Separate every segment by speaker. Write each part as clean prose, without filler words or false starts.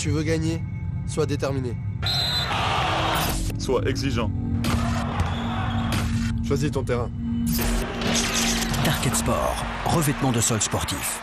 Speaker 1: tu veux gagner, sois déterminé.
Speaker 2: Sois exigeant.
Speaker 1: Choisis ton terrain.
Speaker 3: Target Sport, revêtement de sol sportif.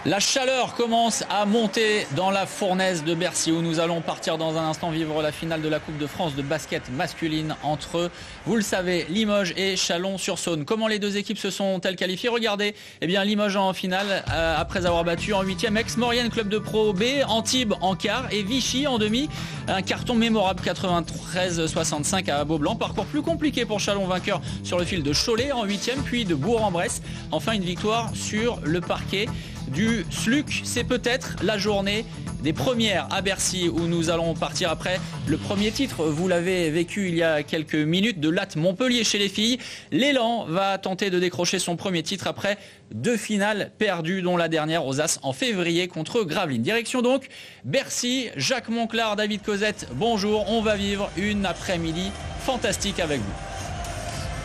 Speaker 4: La chaleur commence à monter dans la fournaise de Bercy où nous allons partir dans un instant vivre la finale de la Coupe de France de basket masculine entre, vous le savez, Limoges et Chalon-sur-Saône. Comment les deux équipes se sont-elles qualifiées? Regardez, Limoges en finale après avoir battu en 8e Aix-Maurienne, club de Pro B, Antibes en quart et Vichy en demi. Un carton mémorable 93-65 à Beaublanc. Parcours plus compliqué pour Chalon, vainqueur sur le fil de Cholet en 8e, puis de Bourg-en-Bresse. Enfin une victoire sur le parquet du SLUC. C'est peut-être la journée des premières à Bercy où nous allons partir après le premier titre. Vous l'avez vécu il y a quelques minutes de Latte Montpellier chez les filles. L'élan va tenter de décrocher son premier titre après 2 finales perdues, dont la dernière aux As en février contre Gravelines. Direction donc Bercy. Jacques Monclar, David Cosette, bonjour. On va vivre une après-midi fantastique avec vous.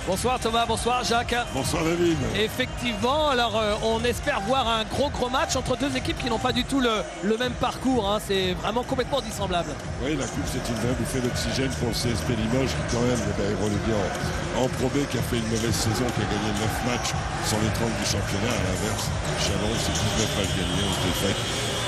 Speaker 5: Bonsoir Thomas, bonsoir Jacques.
Speaker 6: Bonsoir David.
Speaker 5: Effectivement, alors on espère voir un gros match entre deux équipes qui n'ont pas du tout le même parcours. Hein. C'est vraiment complètement dissemblable.
Speaker 6: Oui, la coupe c'est une vraie bouffée d'oxygène pour le CSP Limoges qui quand même est relégué en Pro B, qui a fait une mauvaise saison, qui a gagné 9 matchs sur les 30 du championnat. À l'inverse, Chalon c'est 19 matchs gagnés, 11 défaites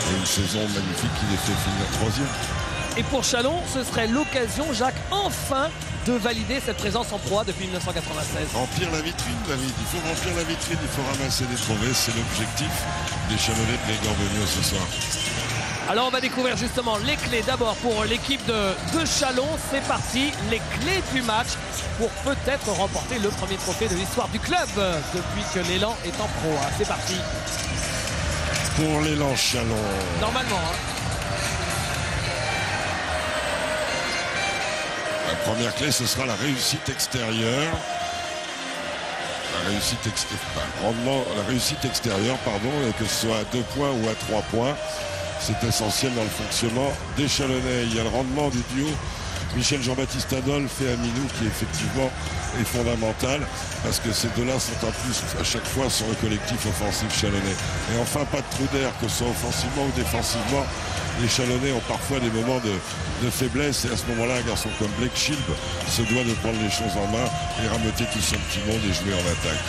Speaker 6: et une saison magnifique qui les fait finir 3e.
Speaker 5: Et pour Chalon, ce serait l'occasion, Jacques, enfin de valider cette présence en Pro A depuis 1996.
Speaker 6: Remplir la vitrine, David. Il faut remplir la vitrine, il faut ramasser des trophées. C'est l'objectif des Chalonnais de Gambegno ce soir.
Speaker 5: Alors on va découvrir justement les clés d'abord pour l'équipe de Chalon. C'est parti, les clés du match pour peut-être remporter le premier trophée de l'histoire du club depuis que l'élan est en Pro A. C'est parti.
Speaker 6: Pour l'élan Chalon.
Speaker 5: Normalement,
Speaker 6: La première clé, ce sera la réussite extérieure. La réussite extérieure, et que ce soit à 2 points ou à 3 points. C'est essentiel dans le fonctionnement des Chalonnais. Il y a le rendement du duo Michel Jean-Baptiste Adolphe et Aminou qui effectivement est fondamental parce que ces deux-là sont en plus à chaque fois sur le collectif offensif chalonnais. Et enfin, pas de trou d'air, que ce soit offensivement ou défensivement. Les Chalonnais ont parfois des moments de faiblesse et à ce moment-là, un garçon comme Blake Shield se doit de prendre les choses en main et rameuter tout son petit monde et jouer en attaque.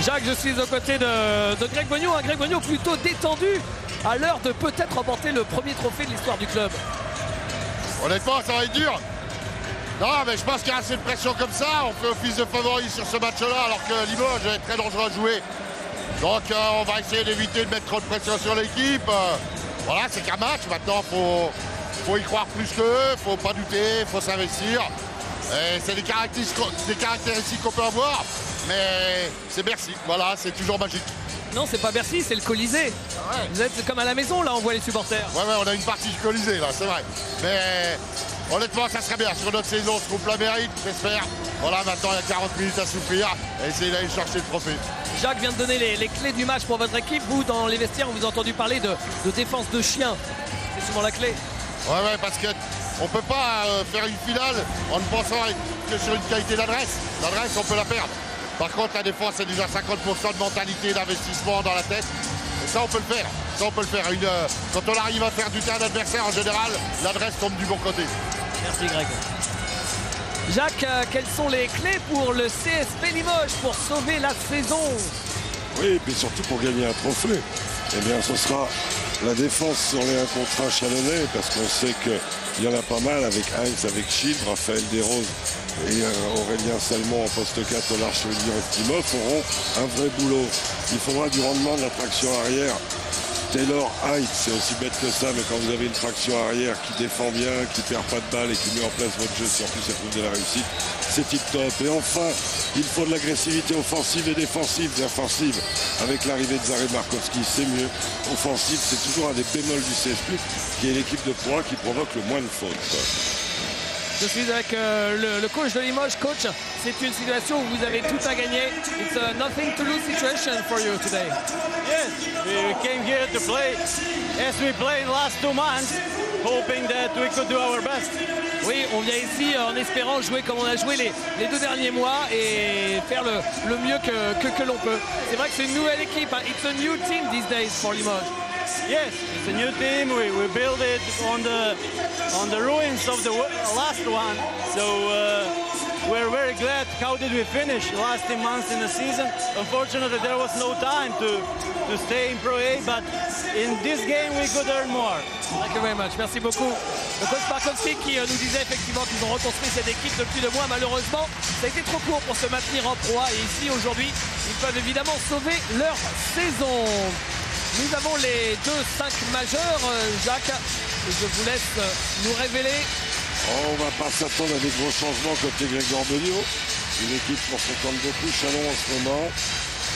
Speaker 5: Jacques, je suis aux côtés de Greg Bogno, un Greg Bogno plutôt détendu à l'heure de peut-être remporter le premier trophée de l'histoire du club.
Speaker 7: Honnêtement, ça va être dur. Non, mais je pense qu'il y a assez de pression comme ça. On fait office de favori sur ce match-là alors que Limoges est très dangereux à jouer. Donc on va essayer d'éviter de mettre trop de pression sur l'équipe. Voilà, c'est qu'un match. Maintenant, faut y croire plus qu'eux. Faut pas douter, faut s'investir. C'est des caractéristiques qu'on peut avoir. Mais c'est Bercy. Voilà, c'est toujours magique.
Speaker 5: Non, c'est pas Bercy, c'est le Colisée. Ah ouais. Vous êtes comme à la maison, là, on voit les supporters.
Speaker 7: Ouais, on a une partie du Colisée, là, c'est vrai. Mais honnêtement, ça serait bien. Sur notre saison, on se coupe la mérite, j'espère. Voilà, maintenant, il y a 40 minutes à souffrir et essayer d'aller chercher le trophée.
Speaker 5: Jacques vient de donner les clés du match pour votre équipe. Vous, dans les vestiaires, on vous a entendu parler de défense de chien. C'est souvent la clé.
Speaker 7: Ouais, parce qu'on ne peut pas faire une finale en ne pensant que sur une qualité d'adresse. L'adresse, on peut la perdre. Par contre, la défense, c'est déjà 50% de mentalité, d'investissement dans la tête. Et ça, on peut le faire. Quand on arrive à faire du terrain d'adversaire, en général, l'adresse tombe du bon côté.
Speaker 5: Merci, Greg. Jacques, quelles sont les clés pour le CSP Limoges pour sauver la saison?
Speaker 6: Oui, et puis surtout pour gagner un trophée. Eh bien, ce sera la défense sur les 1 contre 1 chalonnais, parce qu'on sait qu'il y en a pas mal avec Heinz, avec Shield, Raphaël Desroses et Aurélien Salmon en poste 4 au large sur Estimov auront un vrai boulot. Il faudra du rendement de la traction arrière. Taylor Height, c'est aussi bête que ça, mais quand vous avez une traction arrière qui défend bien, qui perd pas de balle et qui met en place votre jeu, si en plus ça trouve de la réussite, c'est tip top. Et enfin, il faut de l'agressivité offensive et défensive, avec l'arrivée de Zaré Markowski, c'est mieux. Offensive, c'est toujours un des bémols du CSP, qui est l'équipe de Pro A qui provoque le moins de fautes.
Speaker 5: Je suis avec le coach de Limoges. Coach, c'est une situation où vous avez tout à gagner. It's a nothing to lose situation for you today.
Speaker 8: Yes, we came here to play as we played last 2 months, hoping that we could do our best.
Speaker 5: Oui, on vient ici en espérant jouer comme on a joué les 2 derniers mois et faire le mieux que l'on peut. C'est vrai que c'est une nouvelle équipe. Hein. It's a new team these days for Limoges.
Speaker 8: Yes, it's a new team. We built it on the ruins of the last one. So we're very glad. How did we finish? Last 10 months in the season. Unfortunately, there was no time to stay in Pro A, but in this game we could earn more.
Speaker 5: Thank you very much. Merci beaucoup. Le coach Markowski qui nous disait effectivement qu'ils ont reconstruit cette équipe depuis 2 mois. Malheureusement, ça a été trop court pour se maintenir en Pro A. Et ici, aujourd'hui, ils peuvent évidemment sauver leur saison. Nous avons les 2-5 majeurs, Jacques. Je vous laisse nous révéler.
Speaker 6: On va pas s'attendre à des gros changements côté Grégor Beugnot. Une équipe pour se compte beaucoup Chalon en ce moment.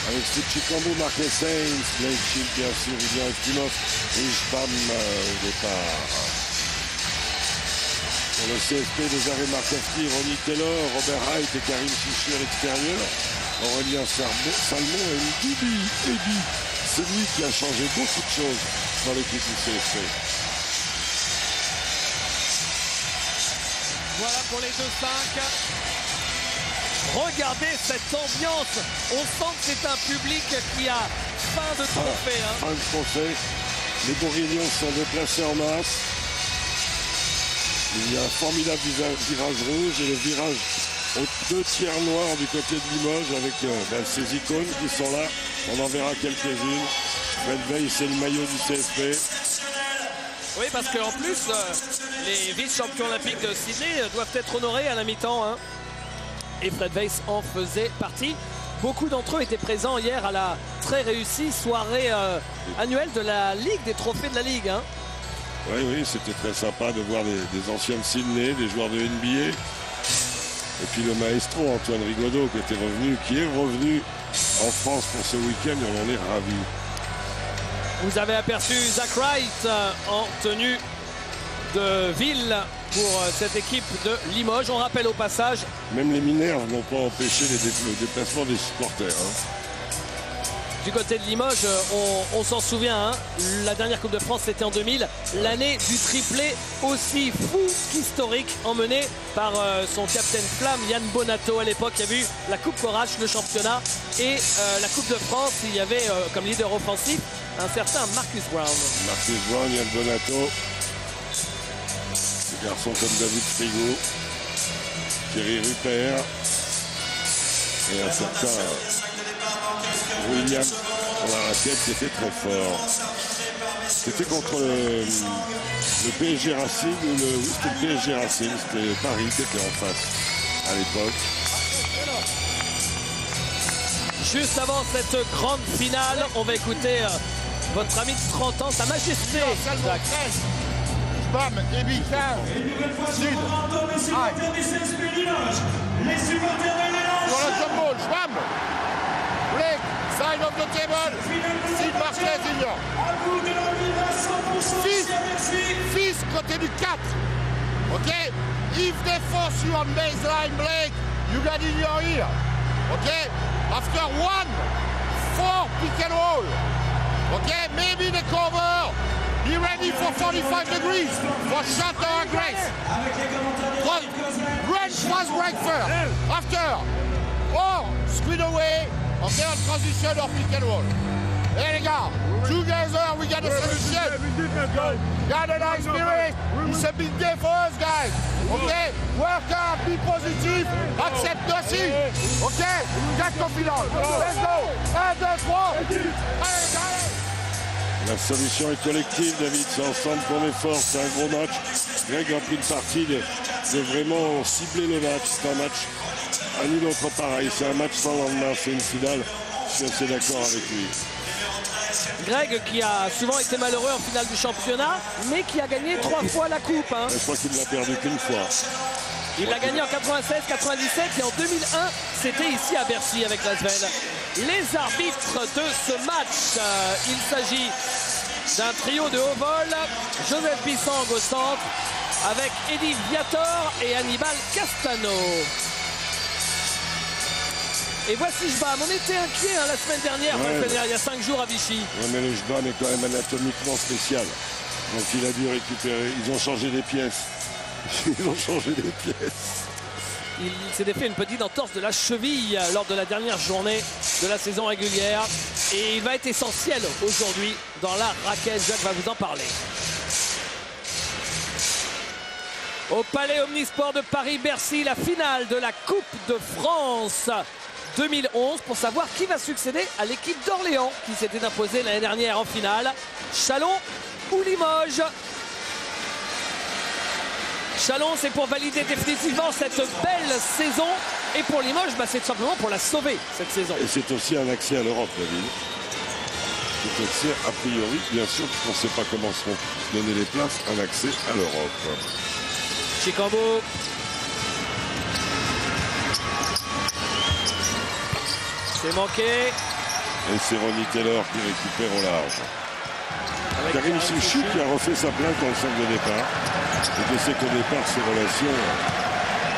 Speaker 6: Avec Steve Chikambo, Marquez Sainz, Blake Shield bien sûr, Julien Eftimov et Jbam au départ. Pour le CSP, les arrêts Markowski, Ronnie Taylor, Robert Wright et Karim Chichi à l'extérieur. Aurélien Salmon et Eddie. C'est lui qui a changé beaucoup de choses dans l'équipe du CSP.
Speaker 5: Voilà pour les 2-5. Regardez cette ambiance. On sent que c'est un public qui a faim de trophée.
Speaker 6: Fin de trophée. Les Bourguignons sont déplacés en masse. Il y a un formidable virage rouge et le virage aux 2 tiers noirs du côté de Limoges avec ces icônes qui sont là. On en verra quelques-unes. Fred Weiss, c'est le maillot du CSP.
Speaker 5: Oui, parce qu'en plus, les vice-champions olympiques de Sydney doivent être honorés à la mi-temps. Hein. Et Fred Weiss en faisait partie. Beaucoup d'entre eux étaient présents hier à la très réussie soirée annuelle de la Ligue, des trophées de la Ligue. Hein.
Speaker 6: Oui, c'était très sympa de voir des anciens de Sydney, des joueurs de NBA. Et puis le maestro Antoine Rigaudot qui est revenu en France pour ce week-end et on en est ravis.
Speaker 5: Vous avez aperçu Zach Wright en tenue de ville pour cette équipe de Limoges. On rappelle au passage.
Speaker 6: Même les Minerves n'ont pas empêché le déplacement des supporters. Hein.
Speaker 5: Du côté de Limoges, on s'en souvient, hein, la dernière Coupe de France c'était en 2000, l'année du triplé aussi fou qu'historique, emmené par son capitaine flamme Yann Bonato. À l'époque, il y avait eu la Coupe Corache, le championnat, et la Coupe de France, il y avait comme leader offensif un certain Marcus Brown.
Speaker 6: Marcus Brown, Yann Bonato, des garçons comme David Frigo, Thierry Rupert et un certain William pour la raquette qui était très fort. C'était contre le PSG Racing ou c'était le PSG Racing, c'était Paris qui était en face à l'époque.
Speaker 5: Juste avant cette grande finale, on va écouter votre ami de 30 ans, Sa Majesté.
Speaker 7: Bam, Ebi, Sud, sur le jumbo, Schwab, Blake, side of the table, Sid Marquez, Junior. Fils, côté du 4. Ok? If they force you on baseline, Blake, you got in your ear. Ok? After 1-4 pick and roll. Ok? Maybe the cover. Be ready for 45 degrees for shot or grace. Range was break first. After. Or screen away. Okay, on transition or pick and roll. There you go. Together we got a solution. Got a nice spirit. It's a big day for us, guys. Okay? Work hard, be positive, accept nothing. Okay? Get confident. Let's go. 1, 2, 3. Allez.
Speaker 6: La solution est collective, David. C'est ensemble qu'on est fort. C'est un gros match. Greg a pris une partie de vraiment cibler le match. C'est un match à nul autre pareil. C'est un match sans lendemain. C'est une finale. Je suis assez d'accord avec lui.
Speaker 5: Greg qui a souvent été malheureux en finale du championnat, mais qui a gagné 3 fois la coupe. Hein.
Speaker 6: Je crois qu'il ne l'a perdu qu'une fois.
Speaker 5: Il l'a gagné en 96, 97 et en 2001, c'était ici à Bercy avec Lasvel. Les arbitres de ce match, il s'agit d'un trio de haut vol, Joseph Bissang au centre, avec Eddie Viator et Hannibal Castano. Et voici Jbam, on était inquiet la semaine dernière, il y a 5 jours à Vichy.
Speaker 6: Ouais, mais le Jbam est quand même anatomiquement spécial. Donc il a dû récupérer, ils ont changé des pièces. Ils ont changé des pièces.
Speaker 5: Il s'est fait une petite entorse de la cheville lors de la dernière journée de la saison régulière. Et il va être essentiel aujourd'hui dans la raquette. Jacques va vous en parler. Au Palais Omnisport de Paris-Bercy, la finale de la Coupe de France 2011 pour savoir qui va succéder à l'équipe d'Orléans qui s'était imposée l'année dernière en finale. Chalon ou Limoges? Chalon, c'est pour valider définitivement cette belle saison. Et pour Limoges, c'est tout simplement pour la sauver cette saison.
Speaker 6: Et c'est aussi un accès à l'Europe, David. C'est aussi, a priori, bien sûr, on ne sait pas comment seront données les places, un accès à l'Europe.
Speaker 5: Chikambo. C'est manqué.
Speaker 6: Et c'est Ronnie Taylor qui récupère au large. Karim Souchi qui a refait sa place dans le centre de départ. Et je sais qu'au départ, ses relations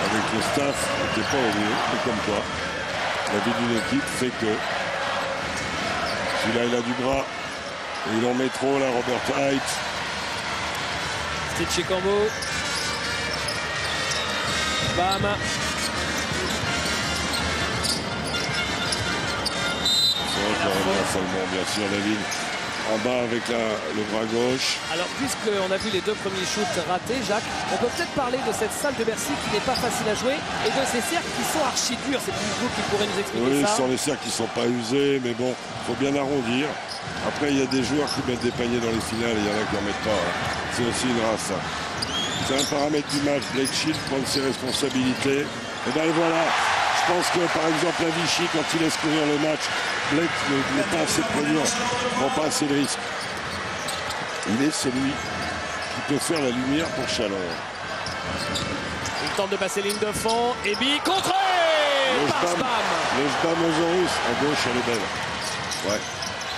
Speaker 6: avec le staff n'étaient pas au mieux. Mais comme quoi, la vie d'une équipe fait que celui-là, il a du bras. Et il en met trop, là, Robert Height.
Speaker 5: Steve Chikambo. Bam.
Speaker 6: Seulement, bien sûr, David. En bas avec le bras gauche.
Speaker 5: Alors, puisqu'on a vu les deux premiers shoots ratés, Jacques, on peut peut-être parler de cette salle de Bercy qui n'est pas facile à jouer et de ces cercles qui sont archi durs. C'est plus vous qui pourrez nous expliquer ça.
Speaker 6: Oui, ce sont les cercles qui ne sont pas usés, mais bon, il faut bien arrondir. Après, il y a des joueurs qui mettent des paniers dans les finales et il y en a qui n'en mettent pas. Hein. C'est aussi une race. Hein. C'est un paramètre du match. Blake Shield prend ses responsabilités. Et bien voilà. Je pense que par exemple la Vichy, quand il laisse courir le match, Blake n'est pas assez prévenant, ne prend pas assez de risques. Il est celui qui peut faire la lumière pour Chalon.
Speaker 5: Il tente de passer ligne de fond. Ebi contré par Spam.
Speaker 6: Le Spam Ozorus à gauche, elle est belle. Ouais.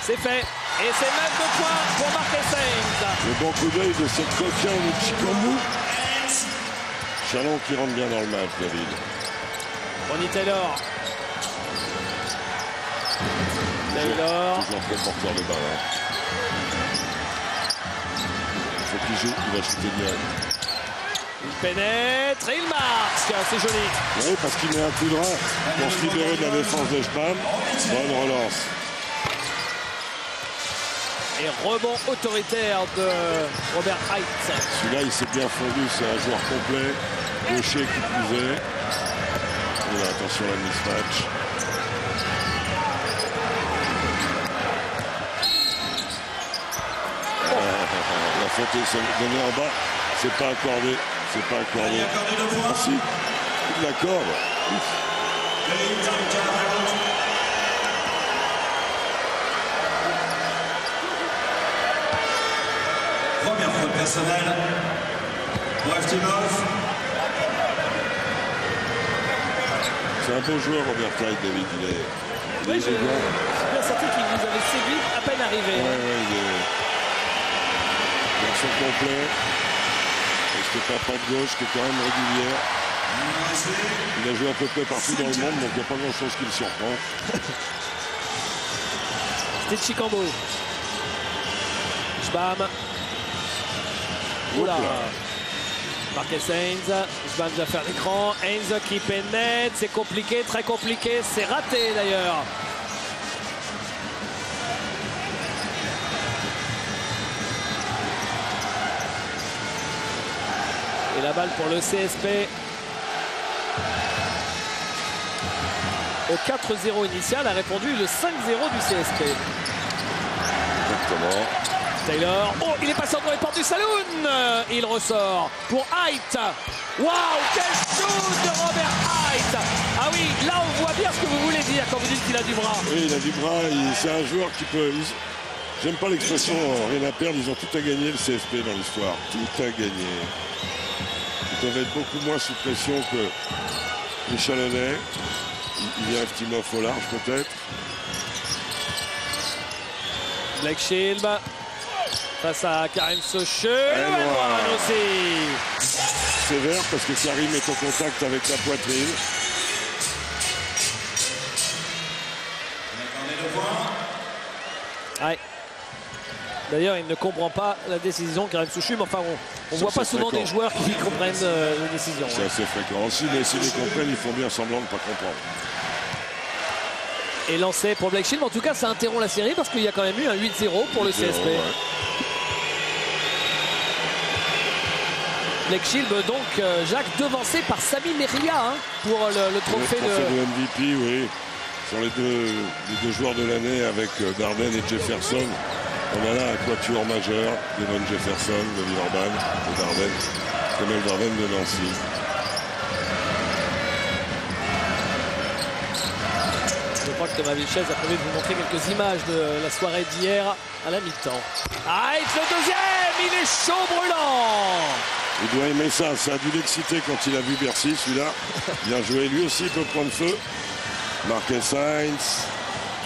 Speaker 5: C'est fait. Et c'est 9 points pour Marques Sainz.
Speaker 6: Le bon coup d'œil de cette coquin de Chikambo. Chalon qui rentre bien dans le match, David.
Speaker 5: Ronnie Taylor. Taylor.
Speaker 6: Toujours très porteur de balle. Hein. Il faut qu'il joue, il va shooter direct.
Speaker 5: Il pénètre et il marque. C'est joli.
Speaker 6: Oui, parce qu'il met un coup de rein pour se libérer de la défense de Spam. Bonne relance.
Speaker 5: Et rebond autoritaire de Robert Height.
Speaker 6: Celui-là, il s'est bien fondu. C'est un joueur complet. Gaucher qui plus est. Et là, attention à la mismatch. La faute est donnée en bas. C'est pas accordé. C'est pas accordé. Ah si, il l'accorde.
Speaker 2: Première faute personnelle pour Eftimov.
Speaker 6: C'est un beau joueur, Robert Height, David. Il est
Speaker 5: oui, j'ai bien senti qu'il vous avait séduit à peine arrivé.
Speaker 6: Oui, il est garçon complet. C'était pas de gauche, qui est quand même régulière. Il a joué à peu près partout dans le monde, donc il n'y a pas grand-chose qui le surprend.
Speaker 5: C'était Chikambo. Spam. Oula. Marques Sainz. Spam va faire l'écran. Heinz qui pénètre. C'est compliqué, très compliqué. C'est raté d'ailleurs. Et la balle pour le CSP. Au 4-0 initial a répondu le 5-0 du CSP.
Speaker 6: Exactement.
Speaker 5: Taylor, oh, il est passé dans les portes du saloon. Il ressort pour Height. Waouh, quel shoot de Robert Height. Ah oui, là on voit bien ce que vous voulez dire quand vous dites qu'il a du bras.
Speaker 6: Oui, il a du bras, c'est un joueur qui peut... J'aime pas l'expression rien à perdre, ils ont tout à gagner le CSP dans l'histoire. Tout à gagner. Ils doivent être beaucoup moins sous pression que les Chalonnais. Il y a Eftimov au large peut-être.
Speaker 5: Blake Shield face à Karim Socheux. Aussi.
Speaker 6: Sévère parce que Karim est en contact avec la poitrine.
Speaker 5: Ouais. D'ailleurs, il ne comprend pas la décision Karim Socheux, mais enfin, on ne voit pas souvent des joueurs qui comprennent les décisions.
Speaker 6: C'est assez fréquent aussi, mais s'ils les comprennent, ils font bien semblant de ne pas comprendre.
Speaker 5: Et lancé pour Blake Shield. En tout cas, ça interrompt la série parce qu'il y a quand même eu un 8-0 pour le CSP.
Speaker 6: Ouais.
Speaker 5: Blake Shield, donc, Jacques, devancé par Sami Meria pour le trophée
Speaker 6: de MVP, oui. Sur les deux joueurs de l'année avec Darden et Jefferson. On a là un quatuor majeur, Devon Jefferson de Villeurbanne, et Darden, Kamel Darden de Nancy.
Speaker 5: Je crois que Thomas Vichez a prévu de vous montrer quelques images de la soirée d'hier à la mi-temps. Ah, et le deuxième, il est chaud brûlant.
Speaker 6: Il doit aimer ça, ça a dû l'exciter quand il a vu Bercy, celui-là. Bien joué, lui aussi peut prendre feu. Marquez Sainz.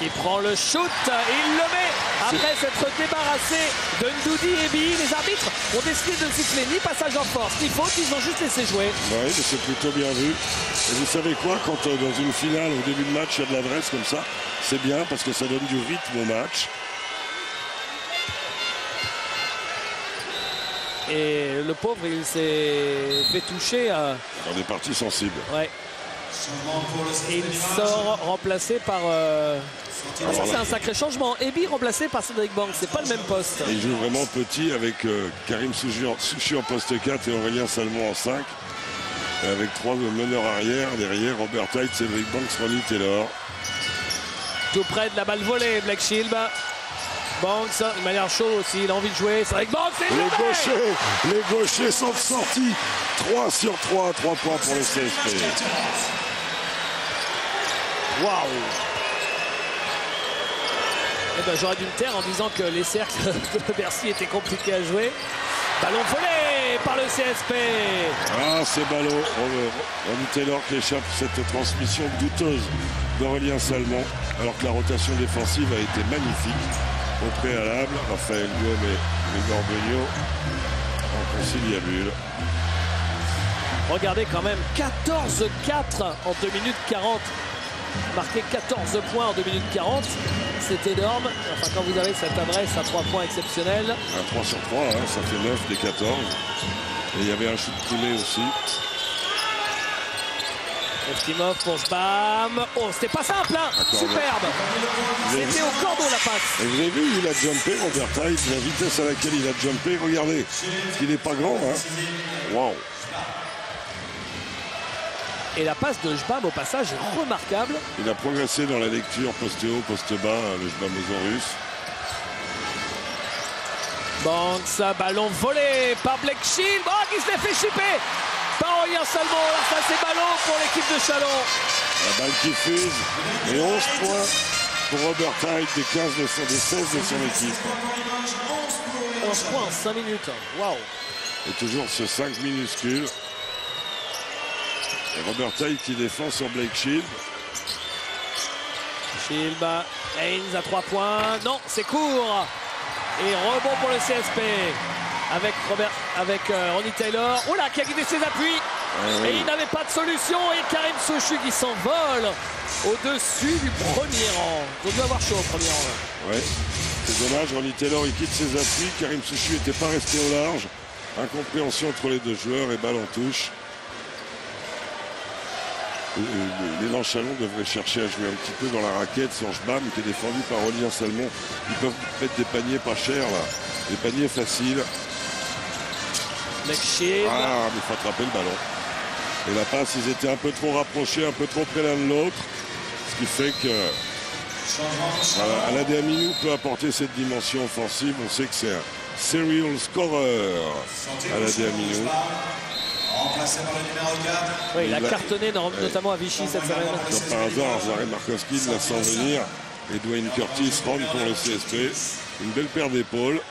Speaker 5: Il prend le shoot et il le met. Après s'être débarrassé de Ndoudi et Bi, les arbitres ont décidé de ne siffler ni passage en force, ni faute, ils ont juste laissé jouer.
Speaker 6: Oui, mais c'est plutôt bien vu. Et vous savez quoi, quand dans une finale, au début de match, il y a de l'adresse comme ça, c'est bien parce que ça donne du rythme au match.
Speaker 5: Et le pauvre, il s'est fait toucher.
Speaker 6: Dans des parties sensibles.
Speaker 5: Ouais. Et il sort remplacé par... ça, c'est un sacré changement. Ebi remplacé par Cédric Banks, c'est pas le même poste.
Speaker 6: Et il joue vraiment petit avec Karim Souchi en poste 4 et Aurélien Salmon en 5. Et avec 3 meneurs arrière, derrière Robert Hyde, Cédric Banks, Ronnie Taylor.
Speaker 5: Tout près de la balle volée, Blake Shield. Banks, il m'a l'air chaud aussi, il a envie de jouer. Cédric Banks,
Speaker 6: les gauchers sont sortis. 3 sur 3, 3 points pour le CSP.
Speaker 5: Waouh! Eh ben, j'aurais dû me taire en disant que les cercles de Bercy étaient compliqués à jouer. Ballon volé par le CSP.
Speaker 6: Ah, c'est ballon. Ronnie Taylor qui échappe cette transmission douteuse d'Aurélien Salmon, alors que la rotation défensive a été magnifique. Au préalable, Raphaël Guillaume et Igor Beugnot en conciliabule.
Speaker 5: Regardez quand même, 14-4 en 2 minutes 40. Marqué 14 points en 2 minutes 40, c'est énorme. Enfin, quand vous avez cette adresse à 3 points exceptionnels.
Speaker 6: Un 3 sur 3, hein, ça fait 9 des 14. Et il y avait un shoot primé aussi.
Speaker 5: Eftimov pour Spam. Oh, c'était pas simple, hein. Superbe. C'était au cordeau la passe.
Speaker 6: Et vous avez vu, il a jumpé, Robert Hyde, la vitesse à laquelle il a jumpé. Regardez, il n'est pas grand. Hein. Waouh.
Speaker 5: Et la passe de Jbam au passage est remarquable.
Speaker 6: Il a progressé dans la lecture poste haut, poste bas, le Jbamosaurus.
Speaker 5: Banks, ballon volé par Blake Shield. Oh, qui se l'est fait chipper par Aurélien Salmon. Alors ça, c'est ballon pour l'équipe de Châlons.
Speaker 6: La balle qui fuse. Et 11 points pour Robert Hyde, des 16 de son équipe.
Speaker 5: 11 points en 5 minutes. Waouh.
Speaker 6: Et toujours ce 5 minuscule. Et Robert Hyde qui défend sur Blake Shield.
Speaker 5: Shield, Haynes à 3 points. Non, c'est court. Et rebond pour le CSP. Avec Ronnie Taylor. Oh là, qui a guidé ses appuis. Et il n'avait pas de solution. Et Karim Souchi qui s'envole au-dessus du premier rang. Il doit avoir chaud au premier rang.
Speaker 6: Ouais, c'est dommage. Ronnie Taylor, il quitte ses appuis. Karim Souchi n'était pas resté au large. Incompréhension entre les deux joueurs et balle en touche. Les Chalon devraient chercher à jouer un petit peu dans la raquette sur Jbam qui est défendu par Aurélien Salmon. Ils peuvent mettre des paniers pas chers là, des paniers faciles. Ah, mais il faut attraper le ballon. Et la passe, ils étaient un peu trop rapprochés, un peu trop près l'un de l'autre. Ce qui fait que voilà, Aladé Aminou peut apporter cette dimension offensive. On sait que c'est un serial scorer, Aladé Aminou.
Speaker 2: Remplacé par le numéro 4.
Speaker 5: Oui, il a cartonné notamment à Vichy cette semaine.
Speaker 6: Comme par hasard, Zaré Markowski l'a sent venir. Et Dwayne Curtis rentre pour le CSP. Une belle paire d'épaules.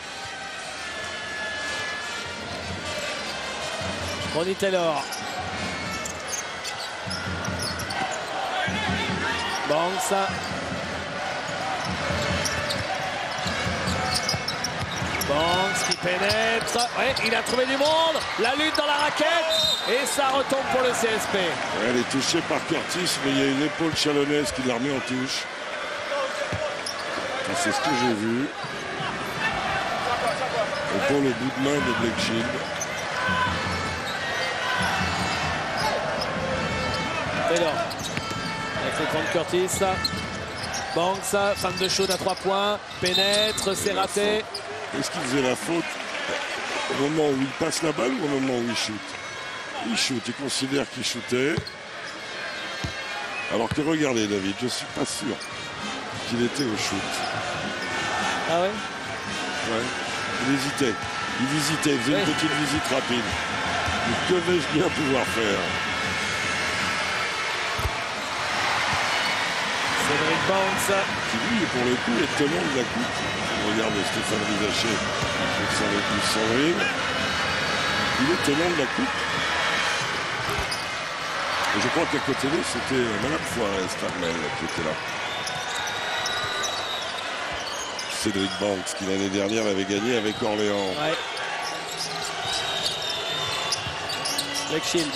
Speaker 5: Ronnie Taylor. Banks. Banks qui pénètre. Ouais, il a trouvé du monde. La lutte dans la raquette. Et ça retombe pour le CSP.
Speaker 6: Ouais, elle est touchée par Curtis, mais il y a une épaule chalonnaise qui la remet en touche. C'est ce que j'ai vu. Épaule au bout de main de Blake Shield.
Speaker 5: Taylor. Il a fait prendre Curtis. Banks, femme de chaude à 3 points, pénètre, c'est raté.
Speaker 6: Est-ce qu'il faisait la faute au moment où il passe la balle ou au moment où il shoot? Il shoot, il considère qu'il shootait. Alors que regardez David, je suis pas sûr qu'il était au shoot.
Speaker 5: Ah ouais?
Speaker 6: Ouais, il hésitait. Il visitait, il faisait une petite visite rapide. Mais que vais-je bien pouvoir faire?
Speaker 5: Cédric Banks.
Speaker 6: Qui lui, pour le coup, est tenant de la coupe. On regarde Stéphane Rizaché avec son épouse Sandrine. Il est tenant de la coupe. Et je crois qu'à côté d'eux, c'était Madame Foirez, Carmel, qui était là. Cédric Banks, qui l'année dernière l'avait gagné avec Orléans.
Speaker 5: Ouais. Blake Shield.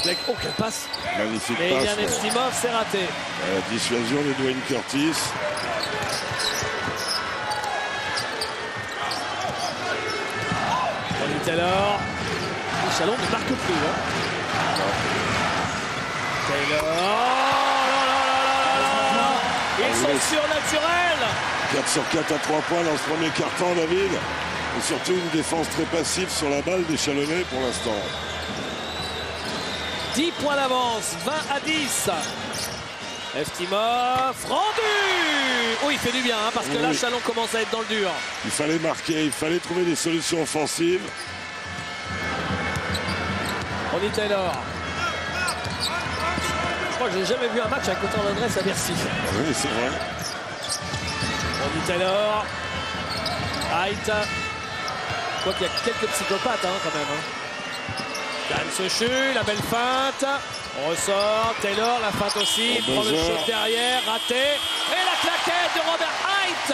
Speaker 5: Blake, oh quelle passe!
Speaker 6: Magnifique
Speaker 5: mais
Speaker 6: passe.
Speaker 5: Yann Eftimov, c'est raté.
Speaker 6: La dissuasion de Dwayne Curtis.
Speaker 5: Tony Taylor. Chalon ne marque plus. Hein. Taylor. Oh là là. Ils sont surnaturels.
Speaker 6: 4 sur 4 à 3 points dans ce premier quart-temps, David. Et surtout une défense très passive sur la balle des Chalonnais pour l'instant.
Speaker 5: 10 points d'avance, 20 à 10. Eftimov, rendu. Oh, il fait du bien, hein, parce que là, Chalon commence à être dans le dur.
Speaker 6: Il fallait marquer, il fallait trouver des solutions offensives.
Speaker 5: Ronnie Taylor. Je crois que j'ai jamais vu un match avec autant d'adresse à Bercy.
Speaker 6: Oui, c'est vrai.
Speaker 5: Ronnie Taylor. Height. Je crois qu'il y a quelques psychopathes hein, quand même. Hein. Dan Sechu, la belle feinte. On ressort. Taylor, la feinte aussi. Il prend le shot derrière, raté. Et la claquette de Robert Height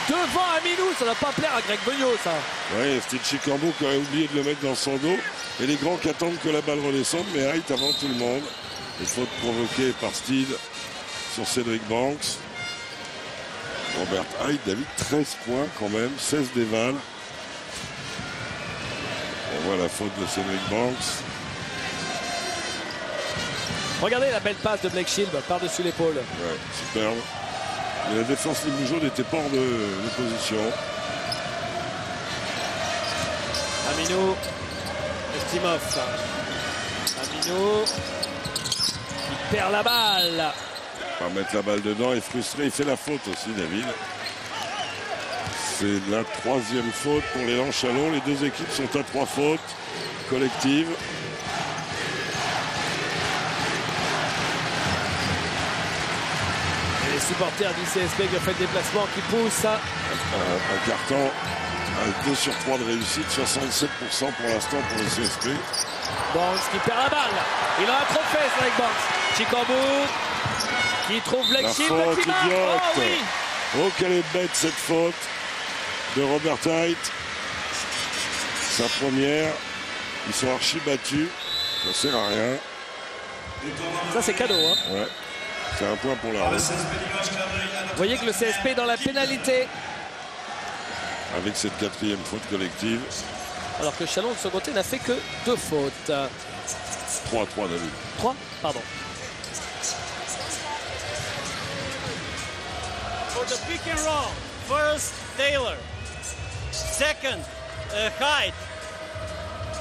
Speaker 5: devant Aminou. Ça ne va pas plaire à Greg Beugnot, ça.
Speaker 6: Oui, Steve Chicambo qui aurait oublié de le mettre dans son dos. Et les grands qui attendent que la balle redescende. Mais Height avant tout le monde. Et faute provoquée par Steed sur Cédric Banks. Robert Height, David, 13 points quand même, 16 dévals. On voit la faute de Cédric Banks.
Speaker 5: Regardez la belle passe de Blake Shield par-dessus l'épaule.
Speaker 6: Ouais, superbe. Mais la défense Limougeau n'était pas hors de position.
Speaker 5: Aminou. Eftimov. Aminou. Il perd la balle.
Speaker 6: Il va mettre la balle dedans, il est frustré. Il fait la faute aussi, David. C'est la 3e faute pour l'élan Chalon. Les deux équipes sont à 3 fautes collectives.
Speaker 5: Et les supporters du CSP qui ont fait le déplacement qui poussent.
Speaker 6: Un carton à 2 sur 3 de réussite, 67% pour l'instant pour le CSP.
Speaker 5: Banks qui perd la balle. Il en a trop fait, Cédric Banks. Chicambo qui trouve Blake Shield qui marque. Oh, oui.
Speaker 6: Oh, quelle est bête cette faute de Robert Height. Sa première. Ils sont archi battus. Ça sert à rien.
Speaker 5: Ça, c'est cadeau. Hein.
Speaker 6: Ouais. C'est un point pour la route.
Speaker 5: Vous voyez que le CSP est dans la pénalité.
Speaker 6: Avec cette 4e faute collective.
Speaker 5: Alors que Chalon de son côté n'a fait que 2 fautes.
Speaker 6: 3-3, David.
Speaker 5: 3, pardon.
Speaker 8: For the pick and roll, first Taylor, second Height,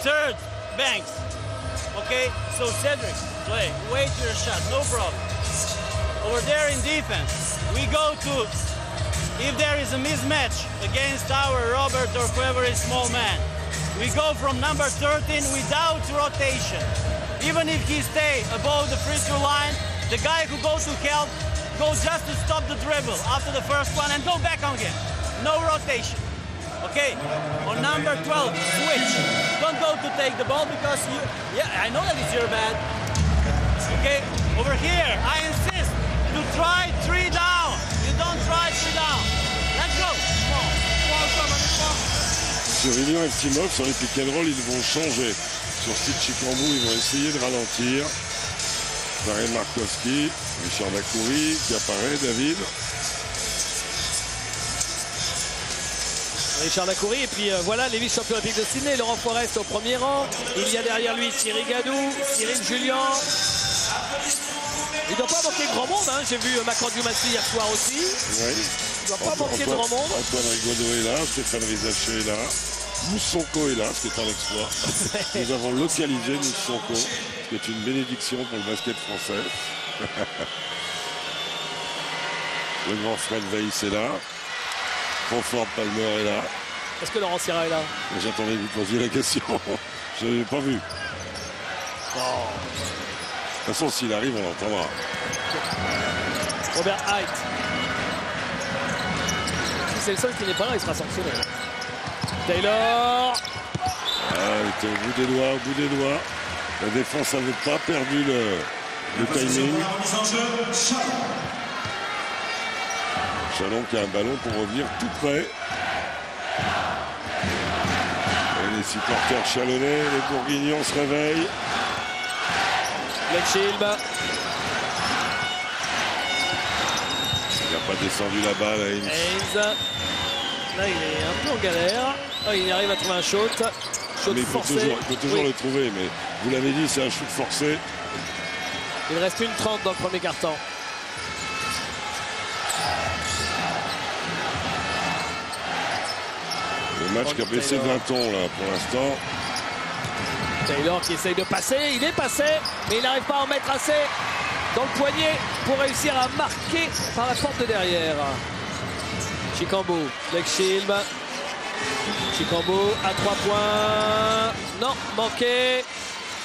Speaker 8: third Banks. Okay, so Cedric, play, wait your shot, no problem. Over there in defense, we go to, if there is a mismatch against our Robert or whoever is small man, we go from number 13 without rotation. Even if he stay above the free throw line, the guy who goes to help goes just to stop the dribble after the first one and go back on him. No rotation. Okay, on number 12, switch. Don't go to take the ball because you, yeah, I know that it's your bad. Okay, over here, I insist to try 3 down. You don't try 3 down. Let's go.
Speaker 6: Sur Ilian Eftimov, sur les pick and roll, ils vont changer. Sur Steve Chicambo, ils vont essayer de ralentir. Darren Markowski, Richard Dacoury qui apparaît, David.
Speaker 5: Richard Dacoury, et puis voilà les vice-champions olympiques de Sydney, Laurent Forest au premier rang. Il y a derrière lui Thierry Gadou, Cyril Julien. doit pas manquer grand monde, hein. J'ai vu Macron Dumassi hier soir aussi.
Speaker 6: Oui.
Speaker 5: Il doit pas manquer de grand monde.
Speaker 6: Antoine Rigaudot est là, Stéphane Rizaché est là. Moussonko est là, ce qui est un exploit. Nous avons localisé Moussonko, ce qui est une bénédiction pour le basket français. Le grand Fred Weiss est là. Crawford Palmer est là.
Speaker 5: Est-ce que Laurent Sierra est là?
Speaker 6: J'attendais que vous posiez la question. Je ne l'ai pas vu.
Speaker 5: Oh.
Speaker 6: De toute façon, s'il arrive, on l'entendra.
Speaker 5: Robert Height. Si c'est le seul qui n'est pas là, il sera sanctionné. Taylor.
Speaker 6: Ah, il était au bout des doigts, La défense n'avait pas perdu le timing. Chalon qui a un ballon pour revenir tout près. Et les supporters chalonnais, les Bourguignons se réveillent.
Speaker 5: Blackshield.
Speaker 6: Il n'a pas descendu la balle à Haynes.
Speaker 5: Là, il est un peu en galère. Oh, il arrive à trouver un shoot.
Speaker 6: Mais il faut
Speaker 5: forcé.
Speaker 6: toujours le trouver. Mais vous l'avez dit, c'est un shoot forcé.
Speaker 5: Il reste 1:30 dans le premier quart-temps.
Speaker 6: Le match qui a baissé d'un ton là pour l'instant.
Speaker 5: Taylor qui essaye de passer, il est passé, mais il n'arrive pas à en mettre assez dans le poignet pour réussir à marquer par la porte de derrière. Chikambo, Blackshield. Chikambo à 3 points. Non, manqué.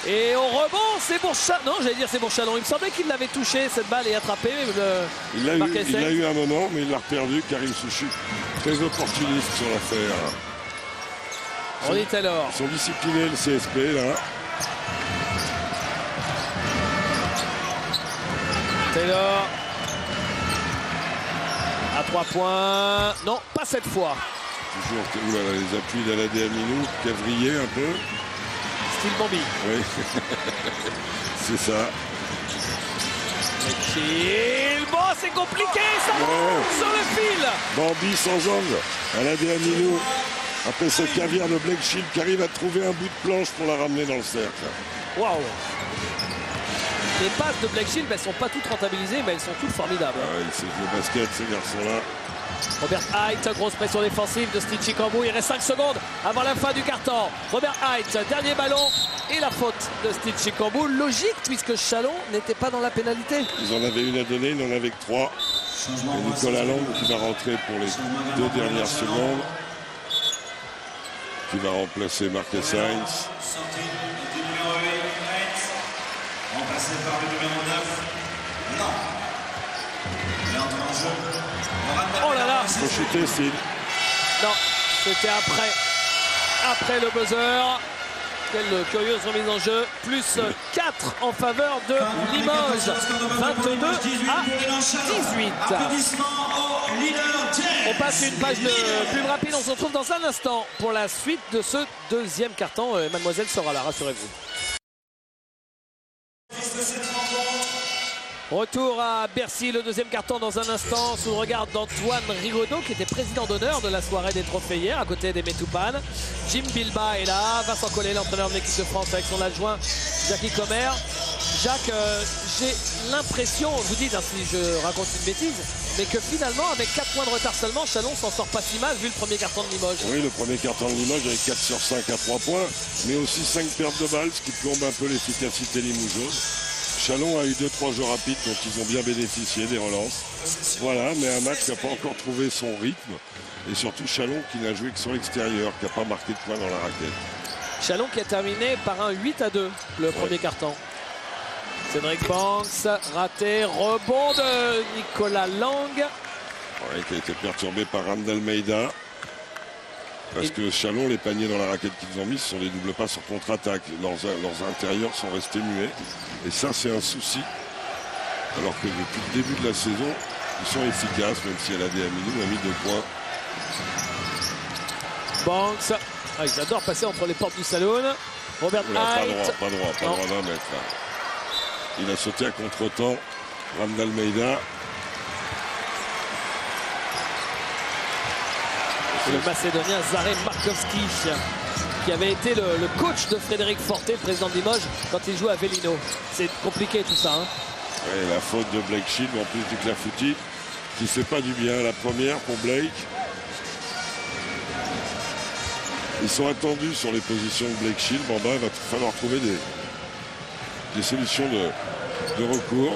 Speaker 5: Et au rebond, c'est pour Chalon. Non, j'allais dire c'est pour Chalon. Il me semblait qu'il l'avait touché cette balle et attrapé.
Speaker 6: Il l'a eu un moment, mais il l'a perdu. Karim Souchi, très opportuniste sur l'affaire.
Speaker 5: Ronnie Taylor.
Speaker 6: Ils sont disciplinés, le CSP, là.
Speaker 5: Taylor. À 3 points. Non, pas cette fois.
Speaker 6: Toujours les appuis d'Aladé Aminou, Cavrier un peu.
Speaker 5: Style Bambi.
Speaker 6: Oui, c'est ça.
Speaker 5: Bon, c'est compliqué, ça monte sur le fil.
Speaker 6: Bambi sans angle. Aladé Aminou. Après ce caviar de Blackshield qui arrive à trouver un bout de planche pour la ramener dans le cercle.
Speaker 5: Waouh! Les passes de Blackshield, elles ne sont pas toutes rentabilisées, mais elles sont toutes formidables.
Speaker 6: Ah ouais, c'est le basket, ces garçons-là.
Speaker 5: Robert Height, grosse pression défensive de Steve Chikambo. Il reste 5 secondes avant la fin du carton. Robert Height, dernier ballon et la faute de Steve Chikambo. Logique, puisque Chalon n'était pas dans la pénalité.
Speaker 6: Ils en avaient une à donner, ils n'en avaient que 3. Et Nicolas Lang qui va rentrer pour les 2 dernières secondes. Qui va remplacer Marcus Heinz.
Speaker 2: Remplacé par le numéro 9. Non. Il entre en jeu.
Speaker 5: Oh là là.
Speaker 6: Faut chuter, Steve.
Speaker 5: Non, c'était après le buzzer. Quelle curieuse remise en jeu. Plus 4 en faveur de Limoges. 22 à 18. On passe une page de pub rapide. On se retrouve dans un instant pour la suite de ce deuxième carton. Mademoiselle sera là, rassurez-vous. Retour à Bercy, le deuxième carton dans un instant sous le regard d'Antoine Rigaudot qui était président d'honneur de la soirée des trophées hier à côté des Metoupan. Jim Bilba est là, Vincent Collet, l'entraîneur de l'équipe de France avec son adjoint Jackie Comer. Jacques, j'ai l'impression, vous dites si je raconte une bêtise, mais que finalement avec 4 points de retard seulement, Chalon s'en sort pas si mal vu le premier carton de Limoges.
Speaker 6: Oui, le premier carton de Limoges avec 4 sur 5 à 3 points, mais aussi 5 pertes de balles, ce qui plombe un peu l'efficacité limougeause. Chalon a eu 2-3 jeux rapides dont ils ont bien bénéficié des relances. Voilà, mais un match qui n'a pas encore trouvé son rythme. Et surtout Chalon qui n'a joué que sur l'extérieur, qui n'a pas marqué de points dans la raquette.
Speaker 5: Chalon qui a terminé par un 8-2 le premier carton. Cédric Banks, raté, rebond de Nicolas Lang.
Speaker 6: Ouais, qui a été perturbé par Randall Meida. Parce que Chalon, les paniers dans la raquette qu'ils ont mis, ce sont des doubles pas sur contre-attaque. Leurs intérieurs sont restés muets. Et ça, c'est un souci. Alors que depuis le début de la saison, ils sont efficaces, même si Aladé Aminou a mis 2 points.
Speaker 5: Banks, ils adorent passer entre les portes du salon. Robert Height.
Speaker 6: Pas droit d'un mètre. Là. Il a sauté à contre-temps. Randall Meida.
Speaker 5: Le Macédonien Zare Markowski, qui avait été le coach de Frédéric Forté, le président de Limoges, quand il jouait à Vélino. C'est compliqué tout ça. Hein.
Speaker 6: Et la faute de Blake Shield en plus du clafoutis qui ne fait pas du bien. La première pour Blake. Ils sont attendus sur les positions de Blake Shield. Bon, il va falloir trouver des solutions de recours.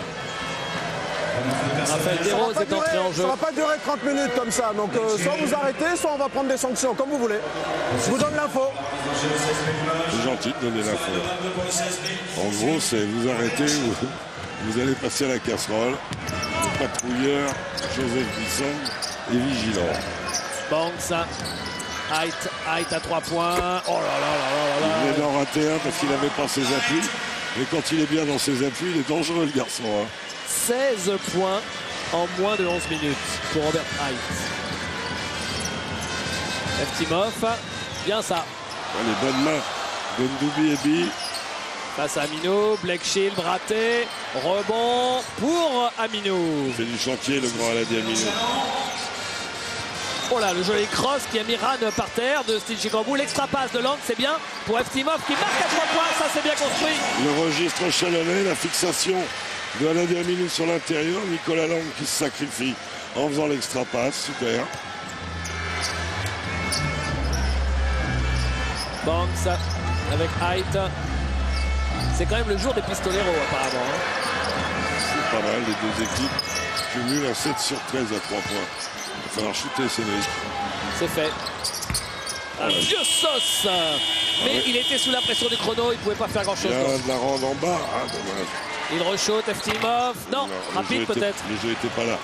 Speaker 5: Raphaël Desroses est entré en jeu.
Speaker 9: Ça va pas durer 30 minutes comme ça. Donc soit vous arrêtez, soit on va prendre des sanctions, comme vous voulez. Je vous donne l'info.
Speaker 6: C'est gentil de donner l'info. En gros, c'est vous arrêtez ou vous allez passer à la casserole. Le patrouilleur Joseph Bisson est vigilant.
Speaker 5: Banks. Height à 3 points. Oh là là là là là.
Speaker 6: Il venait d'en rater un parce qu'il n'avait pas ses appuis. Et quand il est bien dans ses appuis, il est dangereux le garçon.
Speaker 5: 16 points en moins de 11 minutes pour Robert Height. Eftimov, bien ça.
Speaker 6: Les bonnes mains de Ndoubi Ebi.
Speaker 5: Face à Amino, Blake Shield raté. Rebond pour Amino.
Speaker 6: C'est du chantier le grand Aladi Amino.
Speaker 5: Oh là, le joli cross qui a mis Ran par terre de Steve Chicambou. L'extra passe de Lang, c'est bien pour Eftimov qui marque à 3 points. Ça, c'est bien construit.
Speaker 6: Le registre chalonnais, la fixation de Aladi Amino sur l'intérieur. Nicolas Lang qui se sacrifie en faisant l'extra passe. Super.
Speaker 5: Banks avec Height. C'est quand même le jour des pistoleros apparemment.
Speaker 6: C'est pas mal, les deux équipes cumulent un 7 sur 13 à 3 points. Il va falloir shooter Cédric.
Speaker 5: C'est fait. Un vieux sauce. Mais il était sous la pression du chrono, il ne pouvait pas faire grand chose.
Speaker 6: Il vient de la rendre en bas, dommage.
Speaker 5: Il re-shoot, Eftimov. Non, rapide peut-être.
Speaker 6: Le jeu n'était pas là.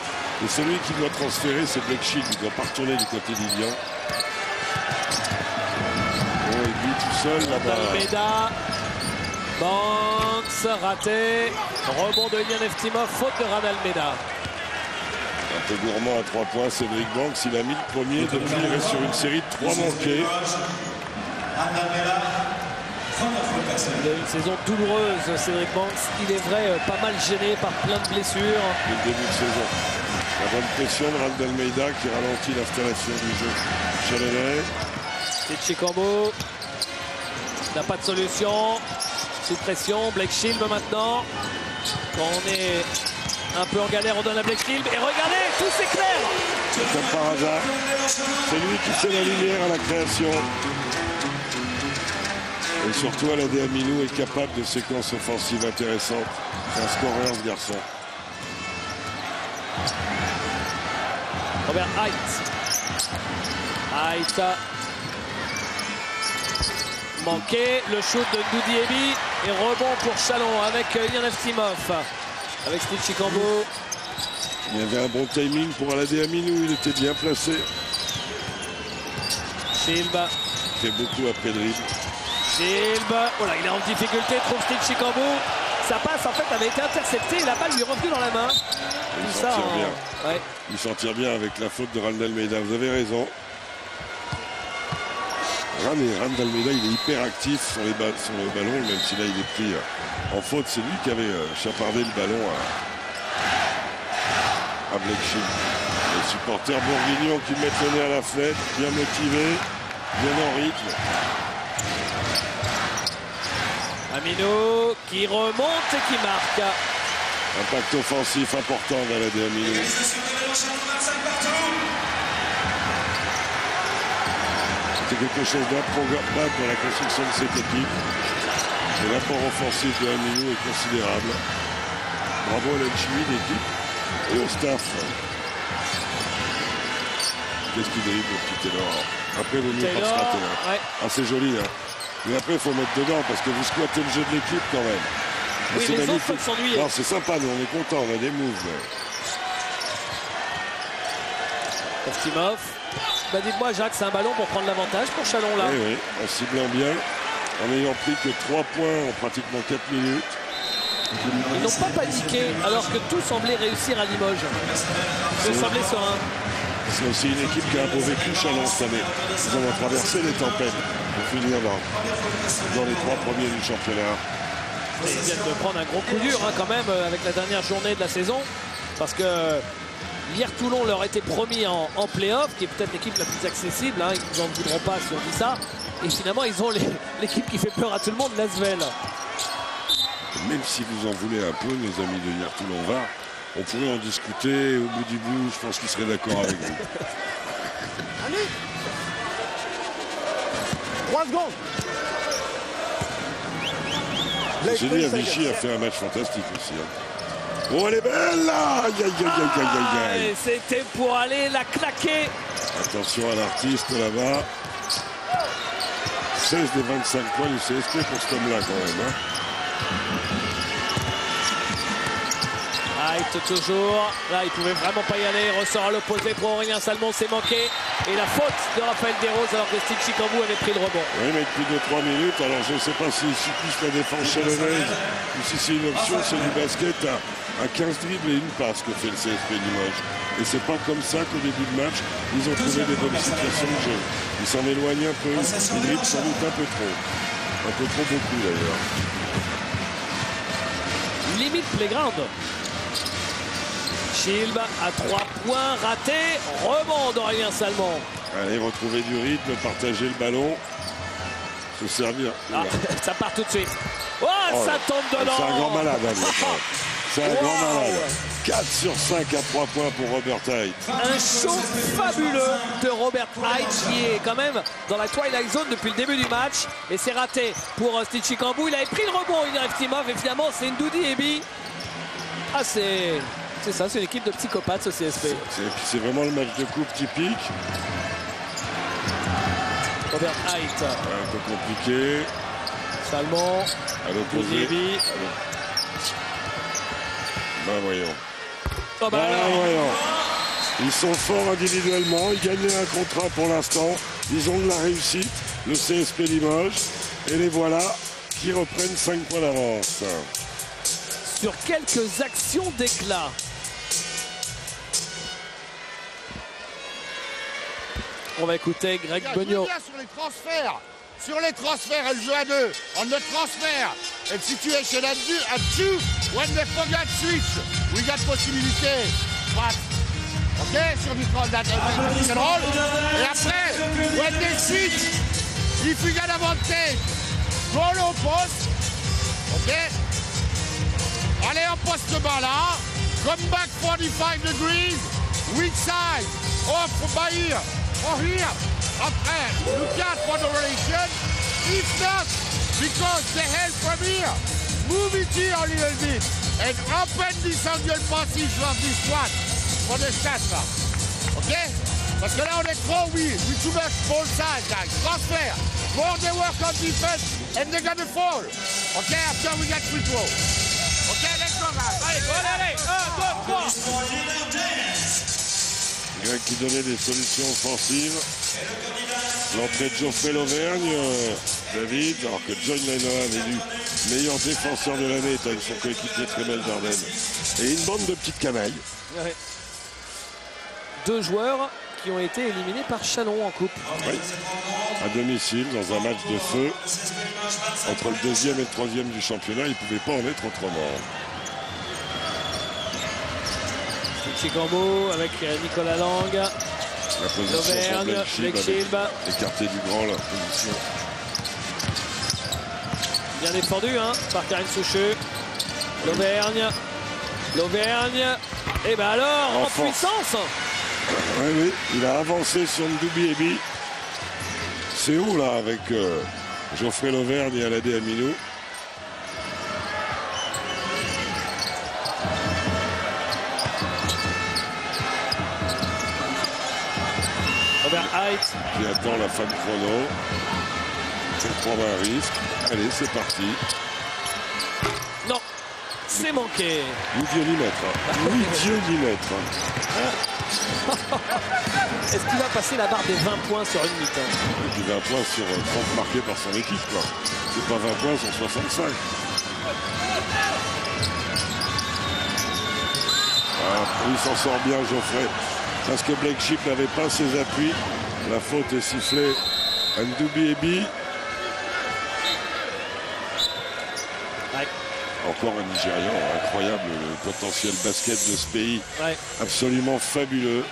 Speaker 6: Et celui qui doit transférer, c'est Blake Shield. Il ne doit pas retourner du côté d'Ilian. Bon, il vit tout seul là-bas.
Speaker 5: Almeida. Banks raté. Rebond de Ilian Eftimov, faute de Ran Almeida.
Speaker 6: Un peu gourmand à 3 points, Cédric Banks. Il a mis le premier. Depuis, il reste sur une série de 3 manqués.
Speaker 5: Il a eu une saison douloureuse, Cédric Banks. Il est vrai, pas mal gêné par plein de blessures.
Speaker 6: Le début de saison. La bonne pression de Ran Almeida qui ralentit l'installation du jeu chalonnais.
Speaker 5: C'est Chicambo. N'a pas de solution. Sous pression. Blake Shield maintenant. Quand on est un peu en galère, on donne à Blake Shield. Et regardez, tout s'éclaire.
Speaker 6: C'est comme par hasard. C'est lui qui fait la lumière à la création. Et surtout, Aladi Amino est capable de séquences offensives intéressantes. C'est un scoreur, ce garçon.
Speaker 5: Robert Height. Height. Manqué. Le shoot de Ndoubi Ebi. Et rebond pour Chalon avec Ilian Eftimov. Avec Steve Chicambo.
Speaker 6: Il y avait un bon timing pour Aladi Amino. Il était bien placé.
Speaker 5: Shield.
Speaker 6: Il fait beaucoup après dribble.
Speaker 5: Shield. Oh là, il est en difficulté. Trouve Steve Chicambo. Sa passe en fait avait été interceptée. Et la balle lui est revenue dans la main.
Speaker 6: Il s'en tire bien. Ouais. Il s'en tire bien avec la faute de Ran Almeida. Vous avez raison. Ran Almeida, il est hyper actif sur le ballon, même si là il est pris en faute. C'est lui qui avait chapardé le ballon à Blake Shield. Les supporters bourguignons qui mettent le nez à la fenêtre, bien motivés, bien en rythme.
Speaker 5: Amino qui remonte et qui marque.
Speaker 6: Impact offensif important d'Aladi Amino. C'était quelque chose d'improbable dans la construction de cette équipe. Et l'apport offensif de Amino est considérable. Bravo à l'Alchimie d'équipe et au staff. Qu'est-ce qu'il dribble, le petit Taylor. Après, il vaut mieux pas se rater.
Speaker 5: Ouais.
Speaker 6: Ah, c'est joli. Hein. Mais après, il faut mettre dedans parce que vous squattez le jeu de l'équipe quand même.
Speaker 5: Oui, les autres peuvent s'ennuyer.
Speaker 6: Non, c'est sympa, nous on est contents, on a des moves.
Speaker 5: Eftimov. Bah dites-moi, Jacques, c'est un ballon pour prendre l'avantage pour Chalon là.
Speaker 6: Oui, oui, en ciblant bien, en ayant pris que 3 points en pratiquement 4 minutes.
Speaker 5: Ils n'ont pas paniqué alors que tout semblait réussir à Limoges. Tout semblait serein.
Speaker 6: C'est aussi une équipe qui a un beau vécu Chalon cette année. Ils ont traversé les tempêtes pour finir dans les 3 premiers du championnat.
Speaker 5: Et ils viennent de prendre un gros coup dur quand même avec la dernière journée de la saison. Parce que hier Toulon leur était promis en play-off, qui est peut-être l'équipe la plus accessible. Ils ne nous en voudront pas si on dit ça. Et finalement ils ont l'équipe qui fait peur à tout le monde, l'Asvel.
Speaker 6: Même si vous en voulez un peu, nos amis de hier Toulon-Var, on pourrait en discuter. Au bout du bout, je pense qu'ils seraient d'accord avec vous.
Speaker 9: Allez 3 secondes.
Speaker 6: J'ai dit, Vichy a fait un match fantastique aussi. Hein. Oh, elle est belle là. Aïe, aïe, aïe, aïe, aïe, aïe.
Speaker 5: C'était pour aller la claquer.
Speaker 6: Attention à l'artiste là-bas. 16 des 25 points du CSP pour cet homme-là quand même. Hein.
Speaker 5: Height toujours. Là, il pouvait vraiment pas y aller. Ressort à l'opposé pour Aurélien Salmon. C'est manqué. Et la faute de Raphaël Desroses alors que Steve Chicambou avait pris le rebond.
Speaker 6: Oui, mais depuis 2-3 minutes. Alors, je ne sais pas s'il supplie la défense chalonnaise ou si c'est une option. C'est du basket à 15 dribbles et une passe que fait le CSP Limoges. Et c'est pas comme ça qu'au début de match, ils ont trouvé des bonnes situations de jeu. Ils s'en éloignent un peu. Ils dribblent sans doute un peu trop. Un peu trop beaucoup d'ailleurs.
Speaker 5: Limite playground. Chilb à 3 points, raté, rebond d'Aurélien Salmon.
Speaker 6: Allez, retrouver du rythme, partager le ballon, se servir.
Speaker 5: Ah, ça part tout de suite. Oh,
Speaker 6: oh
Speaker 5: ça tombe dedans.
Speaker 6: C'est un grand malade. C'est un grand malade. 4 sur 5 à 3 points pour Robert Height.
Speaker 5: Un show fabuleux de Robert Height qui est quand même dans la Twilight Zone depuis le début du match. Et c'est raté pour Steve Chicambou. Il avait pris le rebond, Inaref Timov, et finalement c'est Ndoudi Ebi. Ah, c'est ça, c'est une équipe de psychopathes ce CSP.
Speaker 6: C'est vraiment le match de coupe typique.
Speaker 5: Robert Height.
Speaker 6: Un peu compliqué.
Speaker 5: Salmon.
Speaker 6: À l'opposé. Ben voyons.
Speaker 5: Oh bah
Speaker 6: voyons. Ils sont forts individuellement. Ils gagnaient un contrat pour l'instant. Ils ont de la réussite. Le CSP Limoges. Et les voilà qui reprennent 5 points d'avance.
Speaker 5: Sur quelques actions d'éclat. On va écouter Greg Beugnot.
Speaker 7: Sur les transferts, elle joue à 2. On the transfer. And situation at 2. When they forget switch, we got possibilité. Pass. OK, sur du roll. Et après, when they switch, if we got advantage, goal au poste. OK. Allez en poste bas là. Come back 45 degrees. Weak side. Off Bahir. Or here. Après, look at for the relation. If not, because they help from here, move it here a little bit and open this angle passage from this one for the shot. OK? Parce que là, on est trop weak. We too much ball side, guys. Transfer. More they work on defense and they're gonna fall. OK? After we get free throw. OK, let's go, guys. Allez, 1, 2, 3.
Speaker 6: Greg qui donnait des solutions offensives. L'entrée de Geoffrey Lauvergne, David, alors que John Lenoir est élu meilleur défenseur de l'année avec son coéquipier Tremel Darden. Et une bande de petites canailles.
Speaker 5: Ouais. 2 joueurs qui ont été éliminés par Chalon en coupe.
Speaker 6: Oui. À domicile, dans un match de feu. Entre le 2e et le 3e du championnat, ils ne pouvaient pas en être autrement.
Speaker 5: Chicambou avec Nicolas Lang.
Speaker 6: La position pour Blake Chilb. Écarté du grand, la position.
Speaker 5: Bien défendu par Karine Soucheux. L'Auvergne. Et ben alors, en puissance.
Speaker 6: Oui, il a avancé sur Ndoubi Ebi. C'est où là avec Geoffrey Lauvergne et Aladé Aminou.
Speaker 5: Robert Height
Speaker 6: qui attend la fin de chrono pour prendre un risque. Allez, c'est parti.
Speaker 5: Non, c'est manqué.
Speaker 6: Ni Dieu ni maître. Ni Dieu ni maître.
Speaker 5: Est-ce qu'il va passer la barre des 20 points sur une mi-temps?
Speaker 6: Et puis 20 points sur 30 marqués par son équipe, quoi. C'est pas 20 points sur 65. Il s'en sort bien, Geoffrey. Parce que Blake Chilb n'avait pas ses appuis. La faute est sifflée à Ndoubi Ebi.
Speaker 5: Ouais.
Speaker 6: Encore un Nigérian, incroyable, le potentiel basket de ce pays.
Speaker 5: Ouais.
Speaker 6: Absolument fabuleux.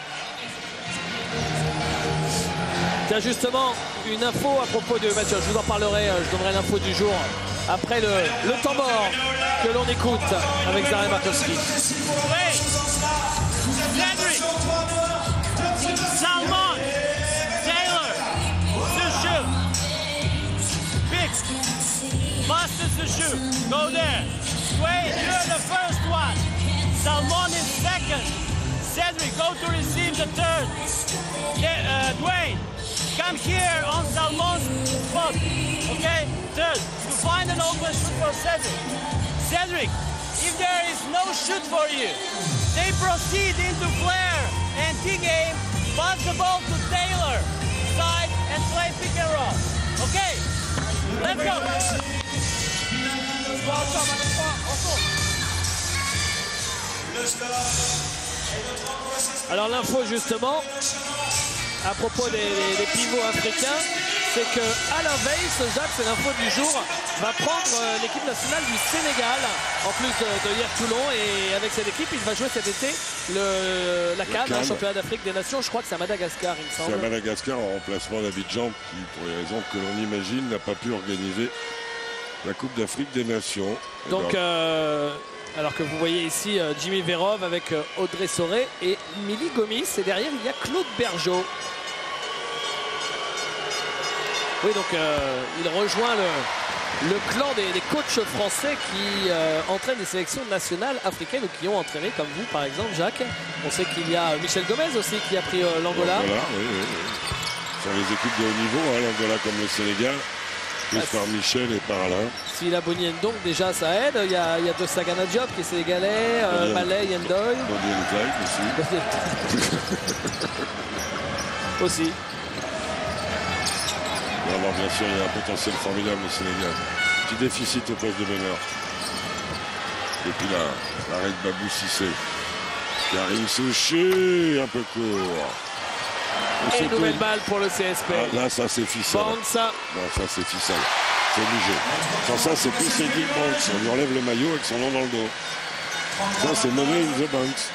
Speaker 5: Tiens, justement, une info à propos de Mathieu. Je vous en parlerai, je donnerai l'info du jour après le temps mort que l'on écoute avec Zarek Markowski.
Speaker 8: Salmon, Taylor, Sushu, fixed, Master Sushu, go there. Dwayne, you're the first one. Salmon is second. Cedric, go to receive the third. Dwayne, come here on Salmon's spot. Okay, third, to find an open shoot for Cedric. Cedric, if there is no shoot for you, they proceed into flare and T-game. Pass the ball to Taylor, side, and play pick and roll. Okay, let's go.
Speaker 5: Alors l'info justement, à propos des pivots africains, c'est que Alain Weiss, Jacques, c'est l'info du jour, va prendre l'équipe nationale du Sénégal, en plus de hier Toulon, et avec cette équipe, il va jouer cet été la CAN, le championnat d'Afrique des Nations. Je crois que c'est à Madagascar, il me semble.
Speaker 6: C'est à Madagascar en remplacement d'Abidjan, qui, pour les raisons que l'on imagine, n'a pas pu organiser la Coupe d'Afrique des Nations.
Speaker 5: Donc, alors que vous voyez ici Jimmy Verov avec Audrey Soré et Mili Gomis, et derrière il y a Claude Bergeau. Oui, donc il rejoint le clan des coachs français qui entraînent des sélections nationales africaines ou qui ont entraîné, comme vous par exemple, Jacques. On sait qu'il y a Michel Gomez aussi qui a pris l'Angola.
Speaker 6: Oui. Sur les équipes de haut niveau, hein, l'Angola comme le Sénégal, plus par Michel et par Alain.
Speaker 5: S'il a Bonnie Ndong, déjà ça aide. Il y a De Sagana Diop qui est sénégalais, Malay, Yendoy. Aussi.
Speaker 6: Alors bien sûr, il y a un potentiel formidable au Sénégal. Petit déficit au poste de meneur. Et puis là, l'arrêt de Babou Cissé. Karim Souchi, un peu court.
Speaker 5: Et nouvelle balle pour le CSP.
Speaker 6: Ah, là, ça c'est ficelle.
Speaker 5: Banza.
Speaker 6: Non, ça c'est ficelle. C'est obligé. Sans ça, c'est plus Cédric Banks. On lui enlève le maillot avec son nom dans le dos. Ça, c'est money in the banks.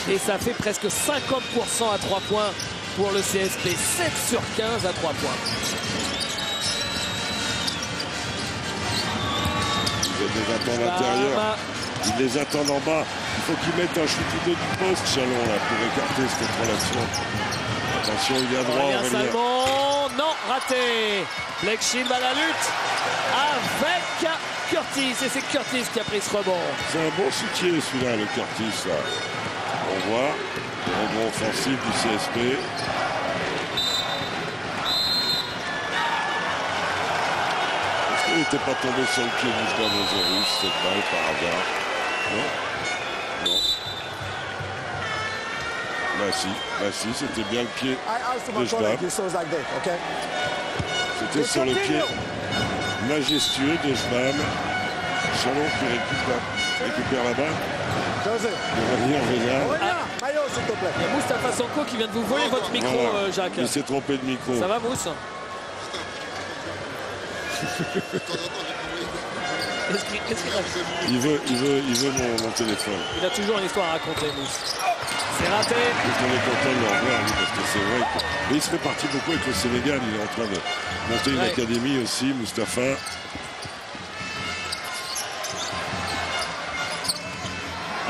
Speaker 5: Et ça fait presque 50% à 3 points pour le CSP. 7 sur 15 à 3 points.
Speaker 6: Ils les attendent à l'intérieur. Ils les attendent en bas. Il faut qu'ils mettent un shoot ou deux du poste, Chalon, là, pour écarter cette contrôlation. Attention, il est à droit.
Speaker 5: Aurélien Salmon, non, raté. Blake Shield à la lutte avec Curtis. Et c'est Curtis qui a pris ce rebond.
Speaker 6: C'est un bon soutien, celui-là, le Curtis. Là. On voit le rebond offensif du CSP. Est-ce qu'il n'était pas tombé sur le pied du Zdanozaurus, cette balle, par hasard? Non. Bah si, c'était bien le pied de Jbam. C'était sur le pied majestueux de Jbam. Chalon qui récupère la balle. Il va venir
Speaker 5: Il y a Moustapha Sonko qui vient de vous voler votre micro,
Speaker 6: voilà.
Speaker 5: Jacques.
Speaker 6: Il s'est trompé de micro.
Speaker 5: Ça va, Mousse?
Speaker 6: Il veut mon téléphone.
Speaker 5: Il a toujours une histoire à raconter, Mousse. C'est raté.
Speaker 6: On est content de le revoir, lui, parce que c'est vrai que... Et il se répartit beaucoup avec le Sénégal. Il est en train de monter une académie aussi, Moustapha.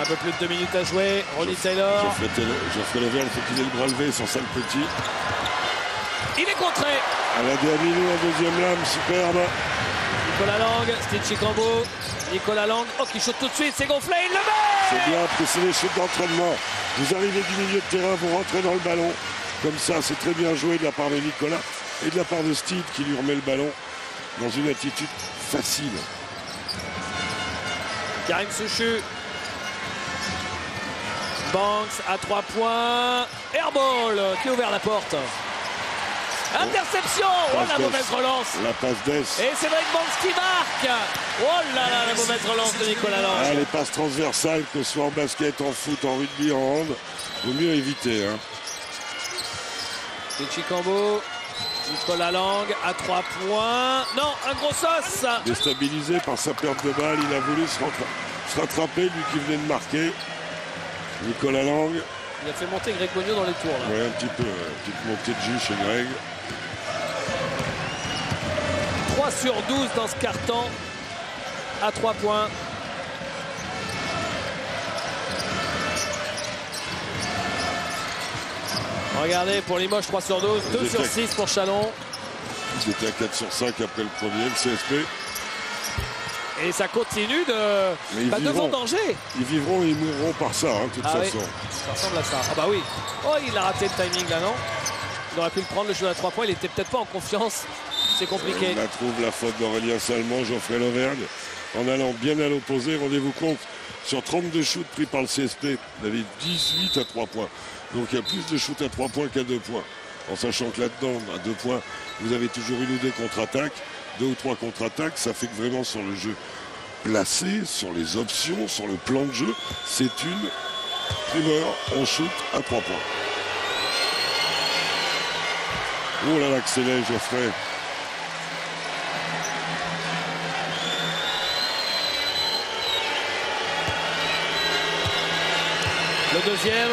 Speaker 5: Un peu plus de 2 minutes à jouer. Ronnie Taylor.
Speaker 6: Geoffrey Levert, il faut qu'il ait le bras levé, sans ça le petit.
Speaker 5: Il est contré.
Speaker 6: À la Diamino en deuxième lame, superbe.
Speaker 5: Nicolas Lang, Steve Chikambo. Nicolas Lang, oh, qui shoot tout de suite, c'est gonflé, il le met.
Speaker 6: C'est bien, c'est les chutes d'entraînement. Vous arrivez du milieu de terrain, vous rentrez dans le ballon. Comme ça, c'est très bien joué de la part de Nicolas et de la part de Steve qui lui remet le ballon dans une attitude facile.
Speaker 5: Karim Souchu. Banks à 3 points. Airball qui a ouvert la porte. Interception. Oh, la mauvaise relance.
Speaker 6: La passe d'Es.
Speaker 5: Et c'est Cédric Banks qui marque. Oh là là, la mauvaise relance de Nicolas Lang.
Speaker 6: Ah, les passes transversales, que ce soit en basket, en foot, en rugby, en hand, vaut mieux éviter. Hein.
Speaker 5: C'est Chikambo. Nicolas Lang à 3 points. Non, un gros sauce.
Speaker 6: Déstabilisé par sa perte de balle, il a voulu se rattraper, lui qui venait de marquer. Nicolas Lang.
Speaker 5: Il a fait monter Greg Bogno dans les tours. Là.
Speaker 6: Oui, un petit peu. Petite montée de jus chez Greg.
Speaker 5: sur 12 dans ce carton à 3 points. Regardez, pour Limoges, 3 sur 12, 2 sur 6 pour Châlons.
Speaker 6: C'était à 4 sur 5 après le premier, le CSP.
Speaker 5: Et ça continue de vendanger.
Speaker 6: Ils vivront et ils mourront par ça, de toute façon.
Speaker 5: Oui. Ça ressemble à ça. Ah bah oui. Oh, il a raté le timing là, non? Il aurait pu le prendre, le jeu à 3 points. Il était peut-être pas en confiance. C'est compliqué.
Speaker 6: On trouve la faute d'Aurélien Salmon, Geoffrey Lauvergne, en allant bien à l'opposé. Rendez-vous compte, sur 32 shoots pris par le CSP, David, 18 à 3 points. Donc il y a plus de shoots à 3 points qu'à 2 points. En sachant que là-dedans, à 2 points, vous avez toujours une ou deux contre-attaques. 2 ou 3 contre-attaques, ça fait que vraiment sur le jeu placé, sur les options, sur le plan de jeu, c'est une primeur, on shoot à 3 points. Oh là là, que c'est laid, Geoffrey.
Speaker 5: Le deuxième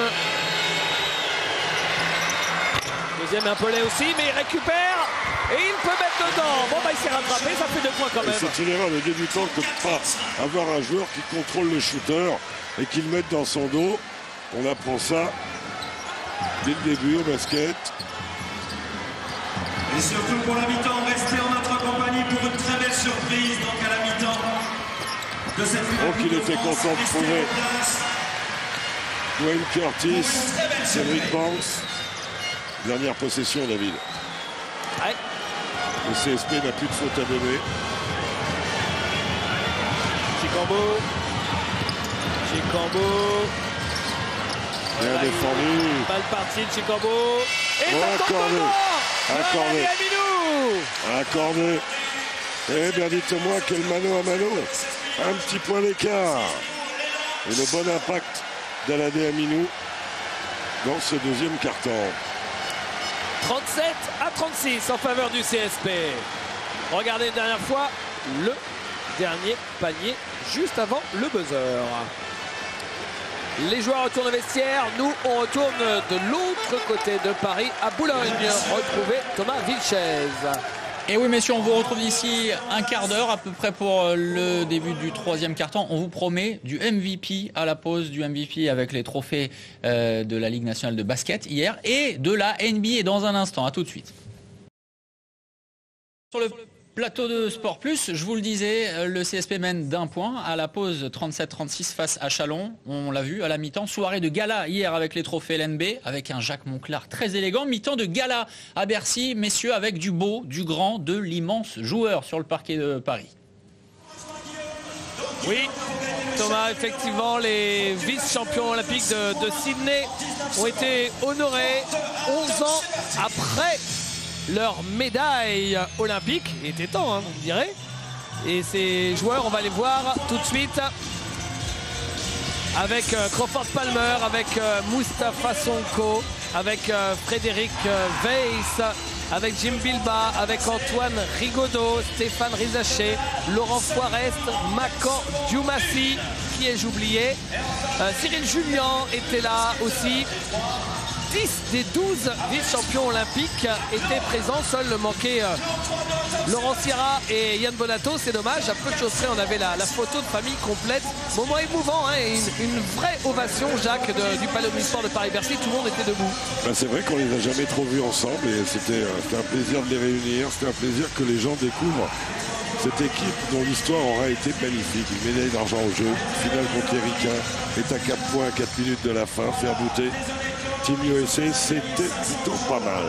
Speaker 5: est un peu laid aussi, mais il récupère et il peut mettre dedans. Bon, bah il s'est rattrapé, ça fait 2 points quand même.
Speaker 6: C'est une erreur de débutant que de ne pas avoir un joueur qui contrôle le shooter et qui le mette dans son dos. On apprend ça dès le début au basket.
Speaker 2: Et surtout pour la mi-temps, restez en notre compagnie pour une très belle surprise. Donc à la mi-temps de cette finale.
Speaker 6: Donc il était content de trouver Dwayne Curtis, Cédric Banks. Dernière possession, David.
Speaker 5: Ouais.
Speaker 6: Le CSP n'a plus de faute à donner.
Speaker 5: Chicambeau.
Speaker 6: Bien défendu.
Speaker 5: Balle partie de Chicambeau. Et ça tombe
Speaker 6: accordé. Accordé. Eh bien, dites-moi quel mano à mano. Un petit point d'écart. Et le bon impact d'Aladé Aminou dans ce deuxième carton.
Speaker 5: 37 à 36 en faveur du CSP. Regardez une dernière fois le dernier panier juste avant le buzzer. Les joueurs retournent au vestiaire. Nous, on retourne de l'autre côté de Paris à Boulogne. Retrouver Thomas Vilches.
Speaker 4: Et oui, messieurs, on vous retrouve d'ici un quart d'heure à peu près pour le début du troisième quart-temps. On vous promet du MVP à la pause, du MVP avec les trophées de la Ligue nationale de basket hier et de la NBA dans un instant. À tout de suite. Sur le plateau de Sport Plus, je vous le disais, le CSP mène d'1 point à la pause 37-36 face à Châlons. On l'a vu à la mi-temps. Soirée de gala hier avec les trophées LNB, avec un Jacques Monclar très élégant. Mi-temps de gala à Bercy, messieurs, avec du beau, du grand, de l'immense joueur sur le parquet de Paris.
Speaker 5: Oui, Thomas, effectivement, les vice-champions olympiques de Sydney ont été honorés 11 ans après leur médaille olympique. Il était temps, hein, vous me direz. Et ces joueurs, on va les voir tout de suite avec Crawford Palmer, avec Moustapha Sonko, avec Frédéric Weiss, avec Jim Bilba, avec Antoine Rigaudot, Stéphane Rizaché, Laurent Forest, Makan Diomassi, qui ai-je oublié, Cyril Julien était là aussi. 10 des 12 vice-champions olympiques étaient présents. Seul manquait Laurent Sierra et Yann Bonato. C'est dommage. À peu de choses près, on avait la photo de famille complète. Moment émouvant, hein, et une vraie ovation, Jacques, du Palais Omnisport de Paris-Bercy. Tout le monde était debout.
Speaker 6: Ben, c'est vrai qu'on les a jamais trop vus ensemble et c'était un plaisir de les réunir. C'était un plaisir que les gens découvrent cette équipe dont l'histoire aura été magnifique. Une médaille d'argent au jeu, finale contre les Ricains, est à 4 points à 4 minutes de la fin, faire douter Team USA, c'était plutôt pas mal.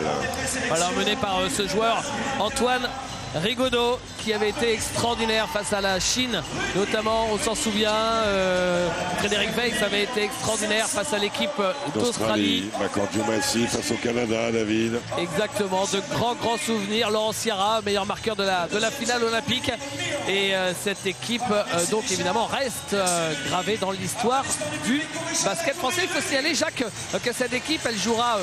Speaker 5: Alors mené par ce joueur Antoine Rigaudot, qui avait été extraordinaire face à la Chine, notamment, on s'en souvient, Frédéric Weiss avait été extraordinaire face à l'équipe d'Australie.
Speaker 6: Makan Diomassi face au Canada, David.
Speaker 5: Exactement, de grands souvenirs. Laurent Sierra, meilleur marqueur de la finale olympique. Et cette équipe, donc évidemment, reste gravée dans l'histoire du basket français. Il faut signaler, Jacques, que cette équipe, elle jouera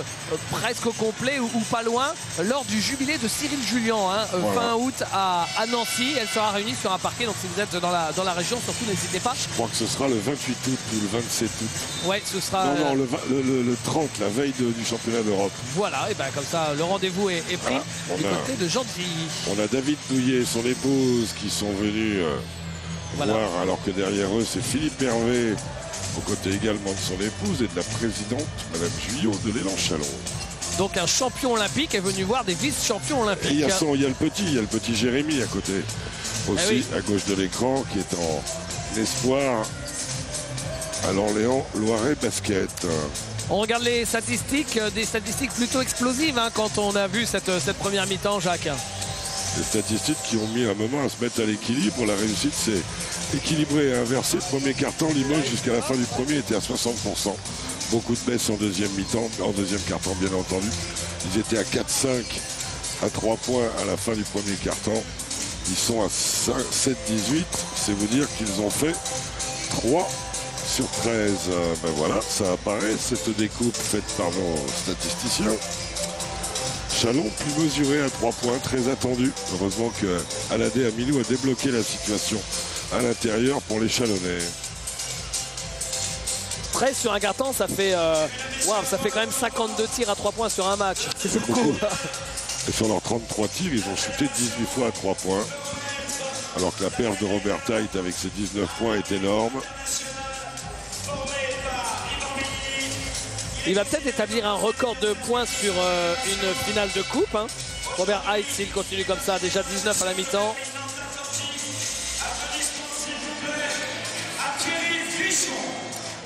Speaker 5: presque au complet ou pas loin lors du jubilé de Cyril Julien, hein, fin août à Nancy. Elle sera réunie sur un parquet. Donc si vous êtes dans la région, surtout n'hésitez pas.
Speaker 6: Je crois que ce sera le 28 août ou le 27 août.
Speaker 5: Ouais, ce sera...
Speaker 6: Non, le 30, la veille du championnat d'Europe.
Speaker 5: Voilà, et ben comme ça, le rendez-vous est pris du côté de Gentilly.
Speaker 6: On a David Douillet et son épouse qui sont venus voir, alors que derrière eux, c'est Philippe Hervé, aux côtés également de son épouse et de la présidente, Madame Guyot de l'Élan Chalon. Donc
Speaker 5: un champion olympique est venu voir des vice-champions olympiques.
Speaker 6: Et il y a le petit Jérémy à côté, aussi à gauche de l'écran, qui est en espoir à l'Orléans Loiret Basket.
Speaker 5: On regarde les statistiques, des statistiques plutôt explosives quand on a vu cette première mi-temps, Jacques.
Speaker 6: Des statistiques qui ont mis un moment à se mettre à l'équilibre. La réussite s'est équilibrée et inversée. Premier quart-temps, Limoges jusqu'à la fin du premier était à 60%. Beaucoup de baisse en deuxième mi-temps, en deuxième quart-temps bien entendu. Ils étaient à 4-5 à 3 points à la fin du premier quart-temps. Ils sont à 7-18. C'est vous dire qu'ils ont fait 3 sur 13. Ben voilà, ça apparaît, cette découpe faite par nos statisticiens. Chalon plus mesuré à 3 points, très attendu. Heureusement que Aladé Amilou a débloqué la situation à l'intérieur pour les Chalonnais.
Speaker 5: 13 sur un quart-temps, ça fait quand même 52 tirs à 3 points sur un match. C'est beaucoup.
Speaker 6: Et sur leurs 33 tirs, ils ont shooté 18 fois à 3 points. Alors que la perche de Robert Hite avec ses 19 points est énorme.
Speaker 5: Il va peut-être établir un record de points sur une finale de coupe. Robert Hite, s'il continue comme ça, déjà 19 à la mi-temps.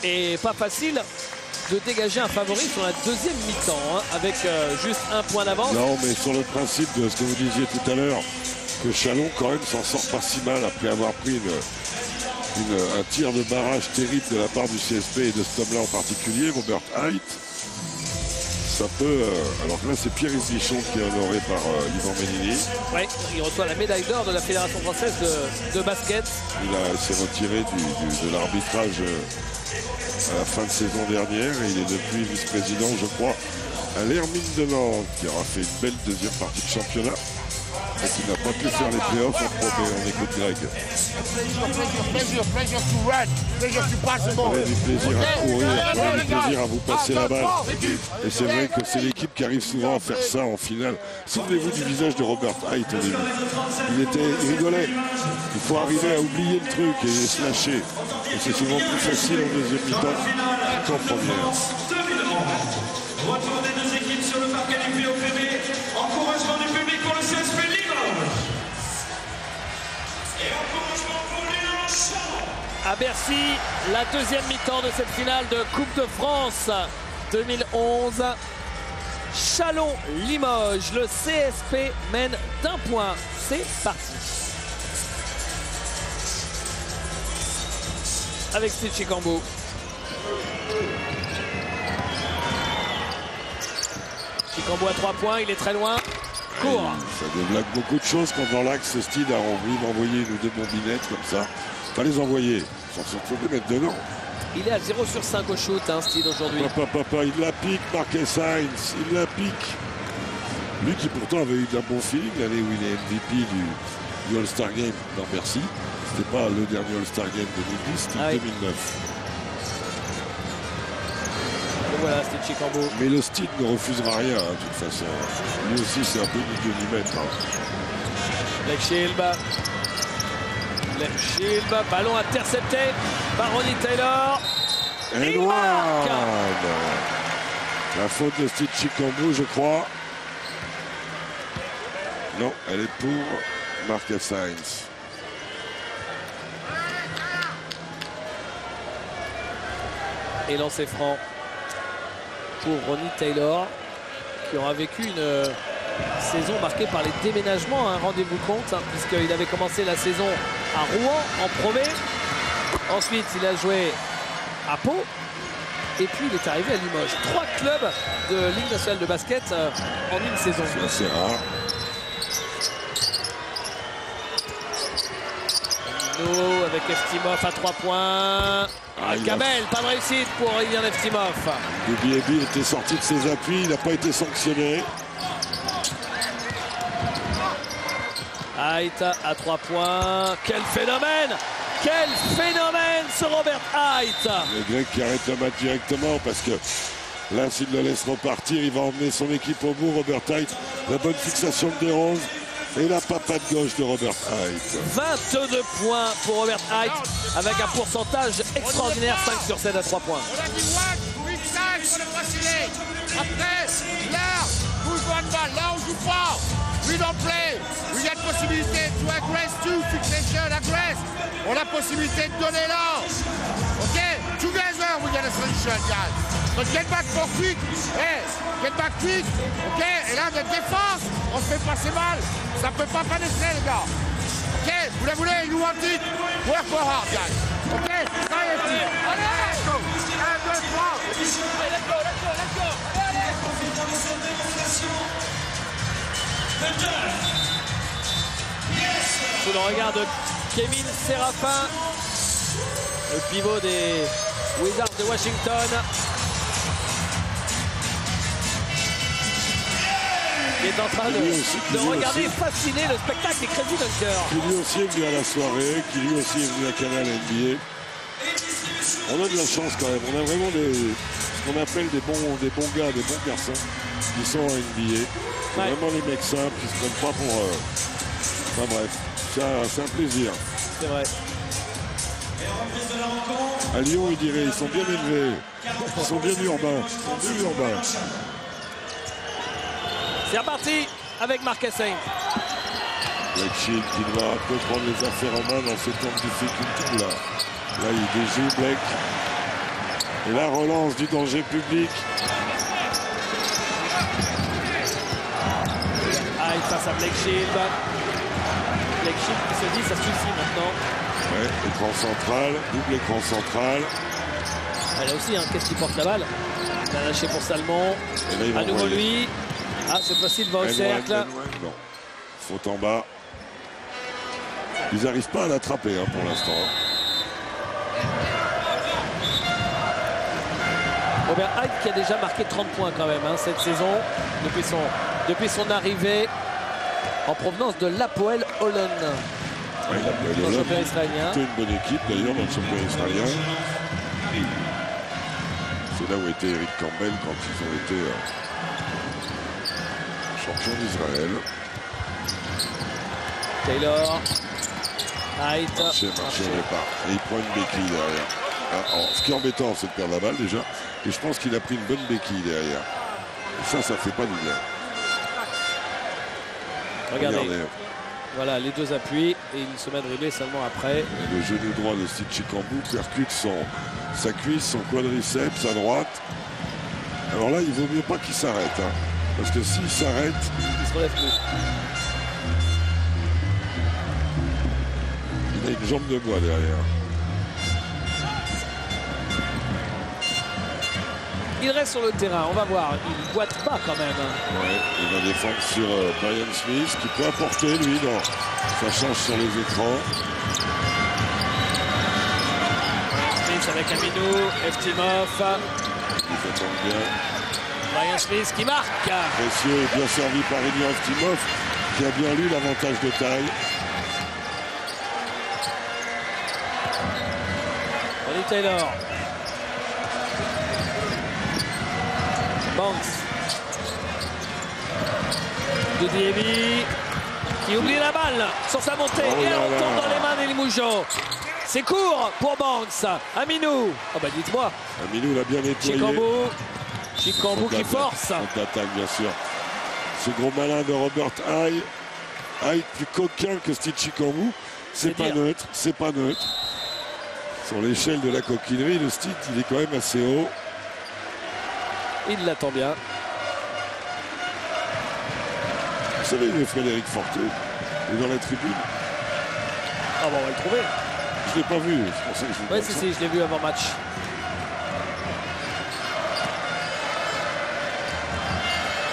Speaker 5: Et pas facile de dégager un favori sur la deuxième mi-temps, avec juste un point d'avance.
Speaker 6: Non, mais sur le principe de ce que vous disiez tout à l'heure, que Chalon quand même s'en sort pas si mal après avoir pris un tir de barrage terrible de la part du CSP et de cet homme-là en particulier, Robert Hite. Ça peut... alors là, c'est Pierre Bichon qui est honoré par Yvan Ménini.
Speaker 5: Oui, il reçoit la médaille d'or de la Fédération française de basket.
Speaker 6: Il s'est retiré de l'arbitrage à la fin de saison dernière et il est depuis vice-président, je crois, à l'Hermine de Nantes, qui aura fait une belle deuxième partie de championnat et qui n'a pas pu faire les playoffs en Pro B. On écoute Greg.
Speaker 7: Plaisir to pass the ball.
Speaker 6: On a du plaisir à courir, on a du plaisir à vous passer la balle. Et c'est vrai que c'est l'équipe qui arrive souvent à faire ça en finale. Souvenez-vous du visage de Robert Hite au début. Il rigolait. Il faut arriver à oublier le truc et se lâcher. Et c'est souvent plus facile en deuxième mi-temps qu'en première.
Speaker 2: Retour des deux équipes sur le parquet du POPB. Encouragement du public pour le CSP Limoges. Et encouragement pour l'Élan Chalon.
Speaker 5: À Bercy, la deuxième mi-temps de cette finale de Coupe de France 2011. Chalon-Limoges, le CSP mène d'1 point. C'est parti. Avec Steve Chicambo. Chicambo à 3 points, il est très loin. Court.
Speaker 6: Ça débloque beaucoup de choses quand dans l'axe, Steve a envie d'envoyer une ou deux bombinettes comme ça. Pas les envoyer, il faut les mettre dedans.
Speaker 5: Il est à 0 sur 5 au shoot, Steve, aujourd'hui.
Speaker 6: Papa, il la pique, Marquez Sainz, il la pique. Lui qui pourtant avait eu d'un bon feeling l'année où il est MVP du All-Star Game dans Bercy. C'était pas le dernier All-Star Game 2010, c'était 2009.
Speaker 5: Et voilà, c'était Chicambo.
Speaker 6: Mais le Steed ne refusera rien, de toute façon. Lui aussi, c'est un peu milieu du mètre.
Speaker 5: Left Shield, ballon intercepté par Ronnie Taylor.
Speaker 6: Et noir. La faute de Steve Chicambo, je crois. Non, elle est pour Marquez Sainz.
Speaker 5: Et lancer franc pour Ronnie Taylor, qui aura vécu une saison marquée par les déménagements, rendez-vous compte, puisqu'il avait commencé la saison à Rouen en Pro B. Ensuite, il a joué à Pau. Et puis, il est arrivé à Limoges. 3 clubs de Ligue nationale de basket en une saison.
Speaker 6: C'est rare.
Speaker 5: Avec Eftimov à 3 points. Kamel, pas de réussite pour Ilian Eftimov.
Speaker 6: Dubiébi était sorti de ses appuis, il n'a pas été sanctionné.
Speaker 5: Height à 3 points. Quel phénomène! Quel phénomène ce Robert Height!
Speaker 6: Le Grec qui arrête le match directement parce que là, s'il le laisse repartir, il va emmener son équipe au bout. Robert Height, la bonne fixation de Desroses et la patate gauche de Robert Height.
Speaker 5: 22 points pour Robert Height avec un pourcentage extraordinaire, 5 sur 7 à 3 points.
Speaker 7: On a dit après, là, vous jouez de balle, là on joue pas. We don't play. We get possibilité to aggress too, fixation, aggress. On a possibilité de donner là. Ok, together we get a solution, guys. But get back for quick. Hey, get back quick. Ok, et là notre défense, on se fait passer mal. Ça peut pas pénétrer les gars. Ok, vous la voulez, you want it. Work for hard, guys. Ok, ça y est. Allez, let's go. 1, 2, 3. Allez, let's go, let's go, let's go.
Speaker 5: Sous le regard de Kevin Séraphin, le pivot des Wizards de Washington. Il est en train de regarder fasciné le spectacle des Crazy Dunkers.
Speaker 6: Qui lui aussi est venu à la soirée, qui lui aussi est venu à Canal NBA. On a de la chance quand même. On a vraiment ce qu'on appelle des bons gars, des bons garçons qui sont en NBA. Ouais. Vraiment les mecs simples qui se prennent pas pour... Enfin bref, c'est un plaisir.
Speaker 5: C'est vrai.
Speaker 6: À Lyon, ils diraient, ils sont bien élevés. Ils sont bien urbains.
Speaker 5: C'est reparti avec Marcus Saint.
Speaker 6: Blake Shield qui doit un peu prendre les affaires en main dans ces temps de difficulté là. Là, il déjoue Blake. Et la relance du danger public.
Speaker 5: Face à Blake Shield. Blake Shield qui se dit ça suffit maintenant.
Speaker 6: Ouais, écran central, double écran central.
Speaker 5: Ah, là aussi, hein, qu'est-ce qu'il porte la balle? Il a lâché pour Salmon. Et là, à nouveau lui. Ah, cette fois-ci, il va au cercle.
Speaker 6: Non. Faute en bas. Ils n'arrivent pas à l'attraper hein, pour l'instant.
Speaker 5: Robert Height qui a déjà marqué 30 points quand même hein, cette saison depuis son arrivée en provenance de l'Hapoel Holon.
Speaker 6: Oui,
Speaker 5: dans le championnat israélien.
Speaker 6: C'est une bonne équipe d'ailleurs dans le championnat israélien. C'est là où était Eric Campbell quand ils ont été champions d'Israël.
Speaker 5: Taylor. Height.
Speaker 6: Marché au départ. Et il prend une béquille derrière. Alors, ce qui est embêtant, c'est de perdre la balle déjà. Et je pense qu'il a pris une bonne béquille derrière. Et ça fait pas du bien.
Speaker 5: Regardez. Voilà, les deux appuis. Et il se met à dribbler seulement après.
Speaker 6: Et le genou droit de Steve Chikambu percute sa cuisse, son quadriceps à droite. Alors là, il vaut mieux pas qu'il s'arrête. Hein, parce que s'il s'arrête...
Speaker 5: Il se relève plus.
Speaker 6: Il a une jambe de bois derrière.
Speaker 5: Il reste sur le terrain, on va voir. Il boite pas quand même.
Speaker 6: Ouais, il va défendre sur Brian Smith qui peut apporter lui dans sa chance sur les écrans.
Speaker 5: Smith avec Aminou, Eftimov.
Speaker 6: Il fait bien.
Speaker 5: Brian Smith qui marque.
Speaker 6: Précieux et bien servi par Elian Eftimov qui a bien lu l'avantage de taille.
Speaker 5: Ronnie Taylor. Banks. Dodiemi qui oublie la balle sur sa montée et elle retombe dans les mains d'Eli Moujo. C'est court pour Banks. Aminou. Oh bah dites-moi.
Speaker 6: Aminou l'a bien nettoyé.
Speaker 5: Chikambu qui force.
Speaker 6: D'attaque bien sûr. Ce gros malin de Robert Height. Height plus coquin que Steve Chikambu. C'est pas neutre. C'est pas neutre. Sur l'échelle de la coquinerie, le Steve il est quand même assez haut.
Speaker 5: Il l'attend bien.
Speaker 6: Vous savez, il est Frédéric Forte. Il est dans la tribune.
Speaker 5: Ah bon, on va le trouver.
Speaker 6: Je ne l'ai pas vu. C'est pour ça que je vous
Speaker 5: dis. Si, je l'ai vu avant match.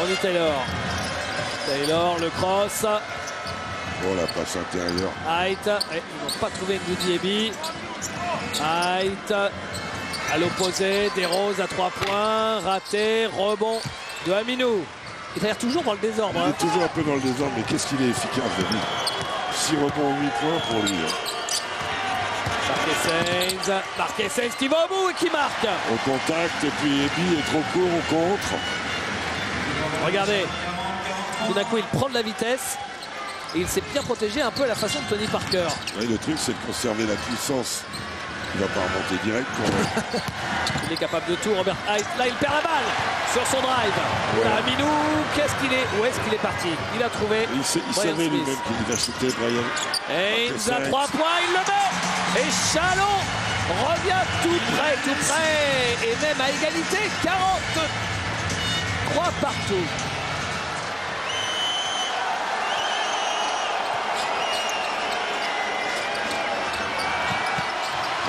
Speaker 5: On dit Taylor. Taylor, le cross.
Speaker 6: Oh, la passe intérieure.
Speaker 5: Height. Ils n'ont pas trouvé Ndoudiébi. Height. À l'opposé, Desroses à 3 points, raté, rebond de Aminou. Il va toujours dans le désordre.
Speaker 6: Il est toujours un peu dans le désordre, mais qu'est-ce qu'il est efficace, David. 6 rebonds, 8 points pour lui.
Speaker 5: Marquez Sainz qui va au bout et qui marque.
Speaker 6: Au contact, et puis Ebi est trop court au contre.
Speaker 5: Regardez, tout d'un coup il prend de la vitesse et il s'est bien protégé un peu à la façon de Tony Parker.
Speaker 6: Oui, le truc c'est de conserver la puissance. Il va pas remonter direct quand même.
Speaker 5: Il est capable de tout, Robert Hight. Là il perd la balle sur son drive. Aminou, où est-ce qu'il est parti? Il a trouvé.
Speaker 6: Il savait lui-même qu'il va shooter, Brian.
Speaker 5: Haynes à 3 points, il le met. Et Chalon revient tout près. Et même à égalité, 43 partout.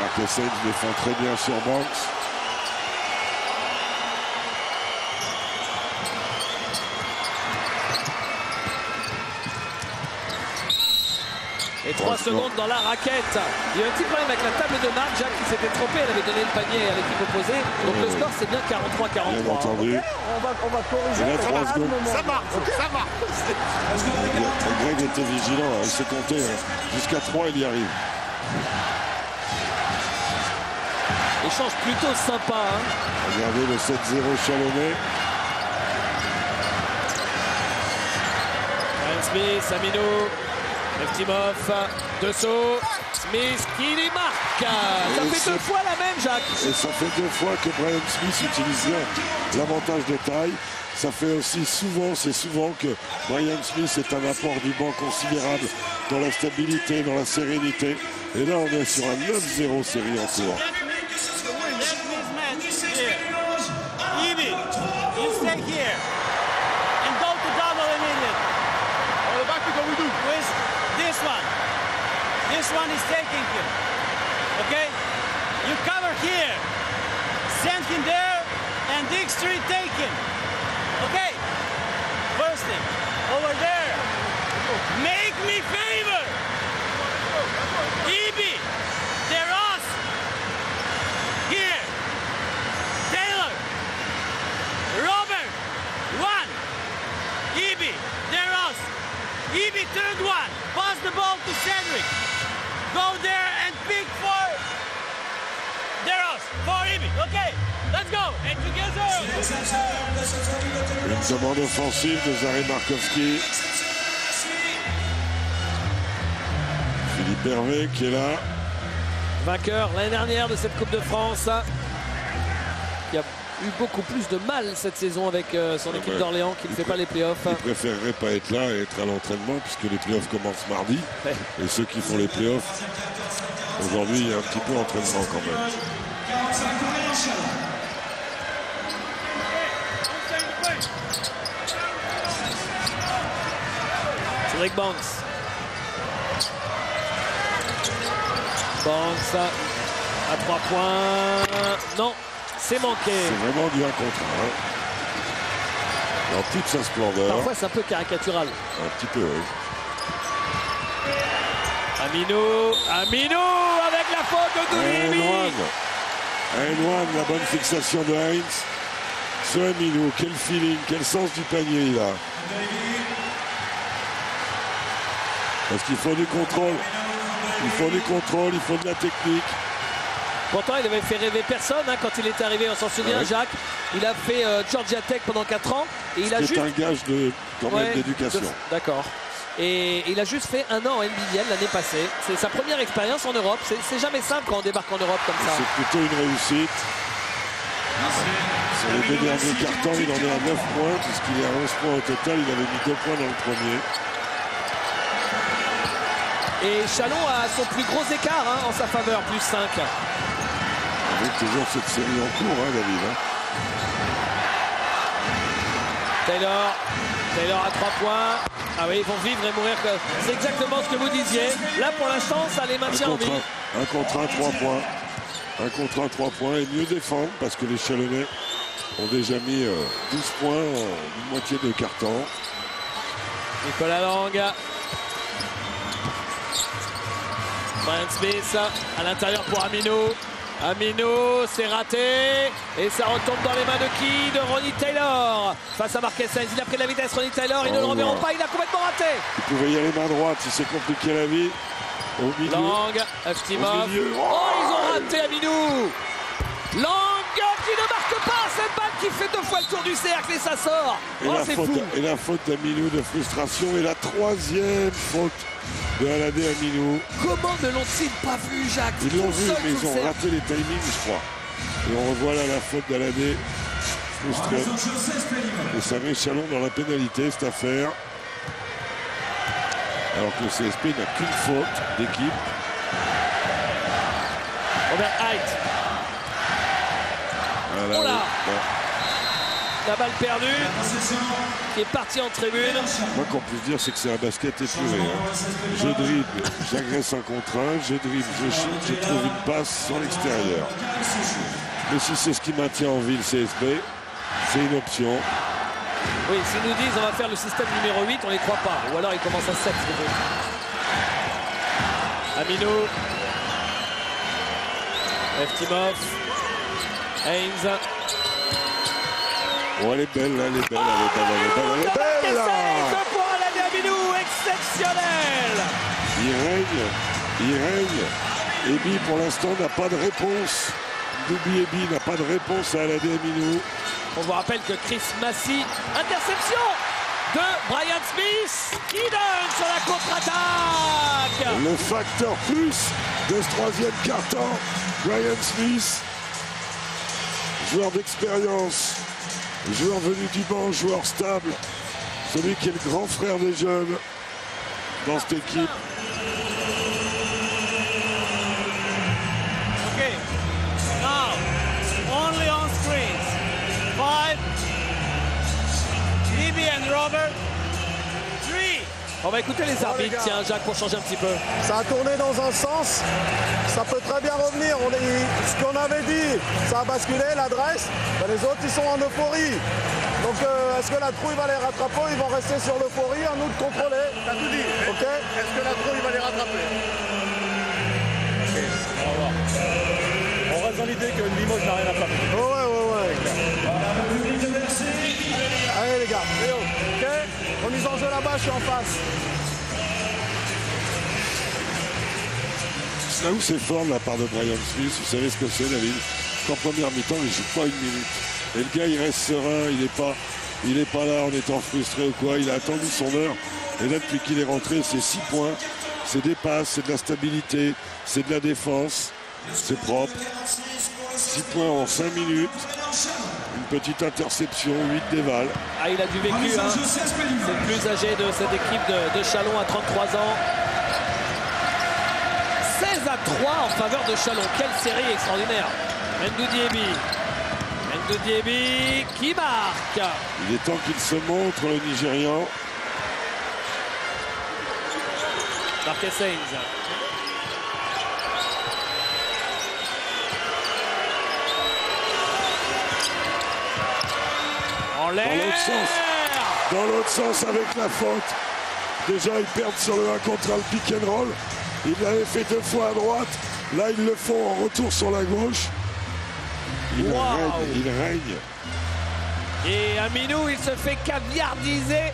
Speaker 6: Marquez Sainz défend très bien sur Banks.
Speaker 5: Et 3 secondes dans la raquette. Il y a un petit problème avec la table de marque. Jacques qui s'était trompé, elle avait donné le panier à l'équipe opposée. Donc le score c'est bien 43-43.
Speaker 6: Bien entendu.
Speaker 9: On va corriger.
Speaker 6: Et là, 3 secondes.
Speaker 7: Ça marche, ça marche.
Speaker 6: Greg était vigilant, il s'est compté. Jusqu'à 3, il y arrive.
Speaker 5: Échange plutôt sympa.
Speaker 6: Regardez le 7-0 chalonnais.
Speaker 5: Ryan Smith, Amino, Leftimov, Dessau, Smith qui les marque. Ça fait 2 fois la même, Jacques.
Speaker 6: Et ça fait 2 fois que Brian Smith utilise bien l'avantage de taille. Ça fait aussi c'est souvent que Brian Smith est un apport du banc considérable dans la stabilité, dans la sérénité. Et là, on est sur un 9-0 série en cours.
Speaker 8: Evie, you stay here and go to double immediately. With this one. This one is taking him. Okay? You cover here. Send him there and dig street take him. Okay? First thing. Over there. Make me favor. Evie. They're us. Here. Taylor. Robert. 1. Evie. They're us. Evie third one. Pass the ball to Cedric. Go there and pick for Deros. For Evie. Okay. Let's go. And together.
Speaker 6: Une demande offensive de Zary Markowski. Philippe Hervé qui est là.
Speaker 5: Vainqueur l'année dernière de cette Coupe de France. Qui a eu beaucoup plus de mal cette saison avec son équipe d'Orléans qui ne fait pas les playoffs.
Speaker 6: Il préférerait pas être là et être à l'entraînement puisque les playoffs commencent mardi.
Speaker 5: Ouais.
Speaker 6: Et ceux qui font les playoffs, aujourd'hui, il y a un petit peu d'entraînement quand même.
Speaker 5: Cedric Banks. Banks à 3 points. Non. C'est manqué.
Speaker 6: C'est vraiment du 1 contre 1. En toute sa splendeur.
Speaker 5: Parfois c'est un peu caricatural.
Speaker 6: Un petit peu, oui.
Speaker 5: Amino avec la faute de Doulimi.
Speaker 6: One, la bonne fixation de Heinz. Ce Amino, quel feeling, quel sens du panier il a. Parce qu'il faut du contrôle. Il faut du contrôle, il faut de la technique.
Speaker 5: Pourtant, il avait fait rêver personne quand il est arrivé, on s'en souvient, Jacques. Il a fait Georgia Tech pendant 4 ans. Et il a juste...
Speaker 6: un gage de, quand même d'éducation.
Speaker 5: D'accord. Et il a juste fait 1 an en NBL l'année passée. C'est sa première expérience en Europe. C'est jamais simple quand on débarque en Europe comme ça.
Speaker 6: C'est plutôt une réussite. Sur les 2 derniers cartons, il en est à 9 points, puisqu'il est à 11 points au total. Il avait mis 2 points dans le premier.
Speaker 5: Et Chalon a son plus gros écart en sa faveur, plus 5.
Speaker 6: Avec toujours cette série en cours, David.
Speaker 5: Taylor à 3 points. Ah oui, ils vont vivre et mourir. C'est exactement ce que vous disiez. Là, pour l'instant, ça les maintient en vie.
Speaker 6: 1 contre 1, 3 points. 1 contre 1, 3 points. Et mieux défendre, parce que les Chalonnais ont déjà mis 12 points en une moitié de carton.
Speaker 5: Nicolas Lang. Brian Smith à l'intérieur pour Amino. Aminou, c'est raté. Et ça retombe dans les mains de qui? De Ronnie Taylor. Face à Marquez Sainz. Il a pris de la vitesse, Ronnie Taylor. Ils ne le reverront pas. Il a complètement raté.
Speaker 6: Il pouvait y aller main droite si c'est compliqué la vie. Au milieu.
Speaker 5: Lang, Eftimov. Oh, ils ont raté Aminou. Lang qui ne marque pas. Cette balle qui fait 2 fois le tour du cercle et ça sort. Oh, c'est fou.
Speaker 6: Et la faute d'Aminou de frustration. Et la 3e faute de Aladé Aminou.
Speaker 5: Comment ne l'ont-ils pas vu, Jacques?
Speaker 6: Ils l'ont vu, mais ils ont raté les timings, je crois. Et on revoit là la faute d'Aladé. Frustré. Et ça met Chalon dans la pénalité, cette affaire. Alors que le CSP n'a qu'une faute d'équipe.
Speaker 5: Robert Haidt.
Speaker 6: Voilà,
Speaker 5: Oh là.
Speaker 6: oui.
Speaker 5: La balle perdue qui est partie en tribune.
Speaker 6: Moi, qu'on puisse dire, c'est que c'est un basket épuré. Hein. Je dribble, j'agresse un contre un, je dribble, je shoot, je trouve une passe sur l'extérieur. Mais si c'est ce qui maintient en vie le CSP, c'est une option.
Speaker 5: Oui, s'ils nous disent on va faire le système numéro 8, on les croit pas. Ou alors ils commencent à 7. Aminou. Eftimov. Haynes.
Speaker 6: Oh, elle est belle, là, elle est belle, elle est belle, elle est belle, elle est belle, là.
Speaker 5: 2 points à la Aminou, exceptionnel.
Speaker 6: Il règne. Ebi, pour l'instant, n'a pas de réponse. Doubi Ebi n'a pas de réponse à Aladé Aminou.
Speaker 5: On vous rappelle que Chris Massey, interception de Brian Smith, qui donne sur la contre-attaque.
Speaker 6: Le facteur plus de ce 3e quart-temps, Brian Smith, joueur d'expérience, joueur venu du banc, joueur stable, celui qui est le grand frère des jeunes dans cette équipe.
Speaker 8: Okay. Now, only on screens. 5. Libby and Robert. 3.
Speaker 5: On va écouter les arbitres, tiens, Jacques, pour changer un petit peu.
Speaker 9: Ça a tourné dans un sens, ça peut très bien revenir. Ce qu'on avait dit, ça a basculé, l'adresse. Les autres, ils sont en euphorie. Donc, est-ce que la trouille va les rattraper? Ils vont rester sur l'euphorie, à nous de contrôler.
Speaker 7: T'as tout dit.
Speaker 9: Ok.
Speaker 7: Est-ce que la trouille va les rattraper?
Speaker 8: On va voir. On reste dans l'idée que Limoges n'a rien à faire.
Speaker 9: Ouais. Allez les gars, ok. Remise en jeu là-bas, je suis en face.
Speaker 6: Là où c'est fort de la part de Brian Smith, vous savez ce que c'est, David? En première mi-temps, il ne joue pas 1 minute. Et le gars, il reste serein, il n'est pas là en étant frustré ou quoi. Il a attendu son heure. Et là, depuis qu'il est rentré, c'est 6 points. C'est des passes, c'est de la stabilité, c'est de la défense. C'est propre. 6 points en 5 minutes. Une petite interception, 8 dévals.
Speaker 5: Ah, il a du vécu, hein. C'est le plus âgé de cette équipe de Chalon à 33 ans. 16-3 en faveur de Chalon. Quelle série extraordinaire. Mendou Diébi qui marque.
Speaker 6: Il est temps qu'il se montre, le Nigérian.
Speaker 5: Marquez Sainz. En l'air.
Speaker 6: Dans l'autre sens avec la faute. Déjà, ils perdent sur le 1 contre 1 le pick and roll. Ils l'avaient fait 2 fois à droite. Là, ils le font en retour sur la gauche. Il règne.
Speaker 5: Et Aminou, il se fait caviardiser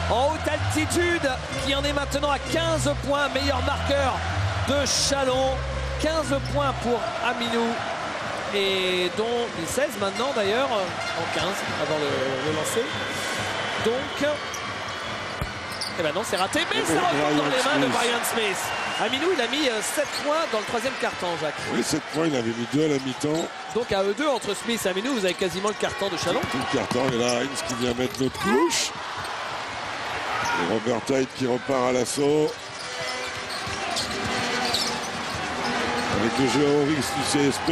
Speaker 5: en haute altitude, qui en est maintenant à 15 points, meilleur marqueur de Chalon. 15 points pour Aminou, et dont les 16 maintenant d'ailleurs, en 15 avant le lancer. Donc, et ben non, c'est raté, mais ça retombe dans les mains de Brian Smith. Aminou, il a mis 7 points dans le 3e quart-temps, Jacques.
Speaker 6: Oui, 7 points, il avait mis 2 à la mi-temps.
Speaker 5: Donc à eux deux, entre Smith et Aminou, vous avez quasiment le quart-temps de Chalon.
Speaker 6: Tout le quart-temps, et là, Haynes qui vient mettre l'autre couche. Et Robert Haidt qui repart à l'assaut. Avec le jeu au risque du CSP.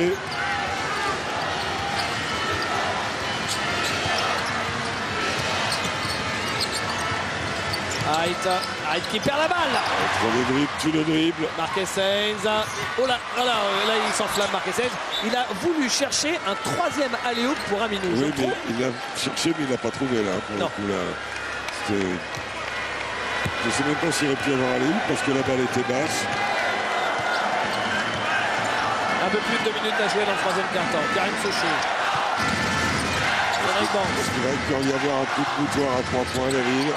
Speaker 5: Haidt qui perd la balle.
Speaker 6: Entre les dribbles, tu le dribbles.
Speaker 5: Marquez Sainz. Oh là, là il s'enflamme, Marquez Sainz. Il a voulu chercher un 3e alley-oop pour Aminou.
Speaker 6: Oui, mais il a cherché, mais il n'a pas trouvé là. Pour le coup, là. Je ne sais même pas s'il aurait pu avoir alley-oop parce que la balle était basse.
Speaker 5: Un peu plus de 2 minutes à jouer dans le troisième quart-temps. Karim Sochaux.
Speaker 6: Parce qu'il va encore y avoir un coup de boutoir à 3 points, David.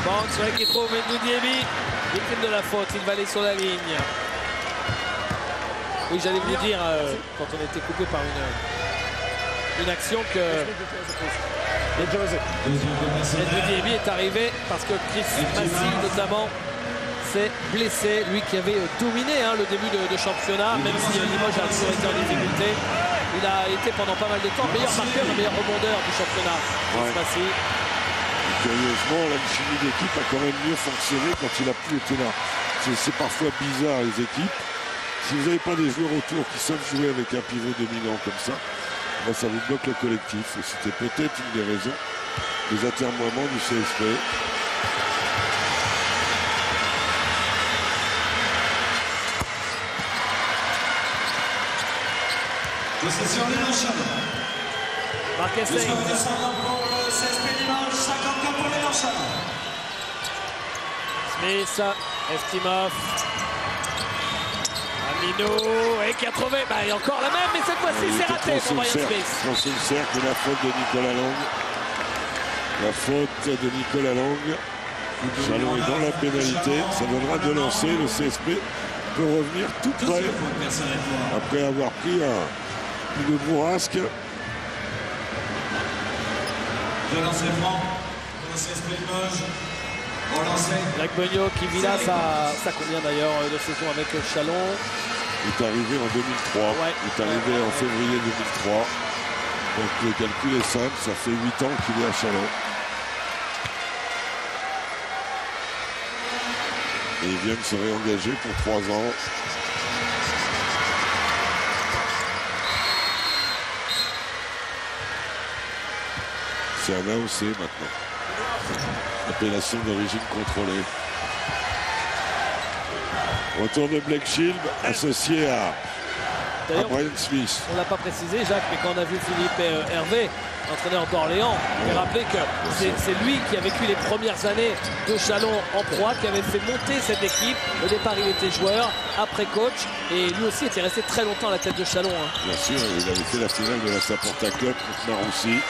Speaker 5: Banks, qui trouve Mendou Diéby. Victime de la faute, il va aller sur la ligne. Oui, j'allais vous dire, quand on était coupé par une action que Mendou Diéby est arrivé parce que Chris Massy, notamment, s'est blessé. Lui qui avait dominé le début de championnat, même si Limoges a toujours été en difficulté. Il a été pendant pas mal de temps meilleur marqueur et meilleur rebondeur du championnat. Chris Massy.
Speaker 6: Curieusement, la chimie d'équipe a quand même mieux fonctionné quand il n'a plus été là. C'est parfois bizarre, les équipes. Si vous n'avez pas des joueurs autour qui savent jouer avec un pivot dominant comme ça, ben ça vous bloque le collectif. Et c'était peut-être une des raisons des atermoiements du CSP.
Speaker 2: Possession des Lens-Chalon.
Speaker 5: Marquez
Speaker 2: Le score descendant pour le CSP Limoges, 54 pour les Lens-Chalon.
Speaker 5: Smith, Eftimov, Amino, et qui a trouvé, il y a encore la même, mais cette fois-ci c'est raté pour Brian Smith.
Speaker 6: C'est le cercle, la faute de Nicolas Lang. La faute de Nicolas Lang. Chalon est dans la pénalité, ça donnera de lancer. Le CSP peut revenir tout près après avoir pris une bourrasque.
Speaker 2: De lancer franc pour le CSP Limoges.
Speaker 5: Lac Beugnaud qui vit là, ça convient d'ailleurs de saison avec Chalon.
Speaker 6: Il est arrivé en 2003.
Speaker 5: Ouais.
Speaker 6: Il est arrivé en février 2003. Donc le calcul est simple, ça fait 8 ans qu'il est à Chalon. Et il vient de se réengager pour 3 ans. C'est un AOC maintenant. Appellation d'origine contrôlée. Retour de Blake Shield associé à Brian Smith.
Speaker 5: On ne l'a pas précisé, Jacques, mais quand on a vu Philippe Hervé, entraîneur d'Orléans, on peut rappeler que c'est lui qui a vécu les premières années de Chalon en proie, qui avait fait monter cette équipe. Au départ, il était joueur, après coach, et lui aussi était resté très longtemps à la tête de Chalon.
Speaker 6: Bien sûr, il avait fait la finale de la Saporta Cup contre Maroussi.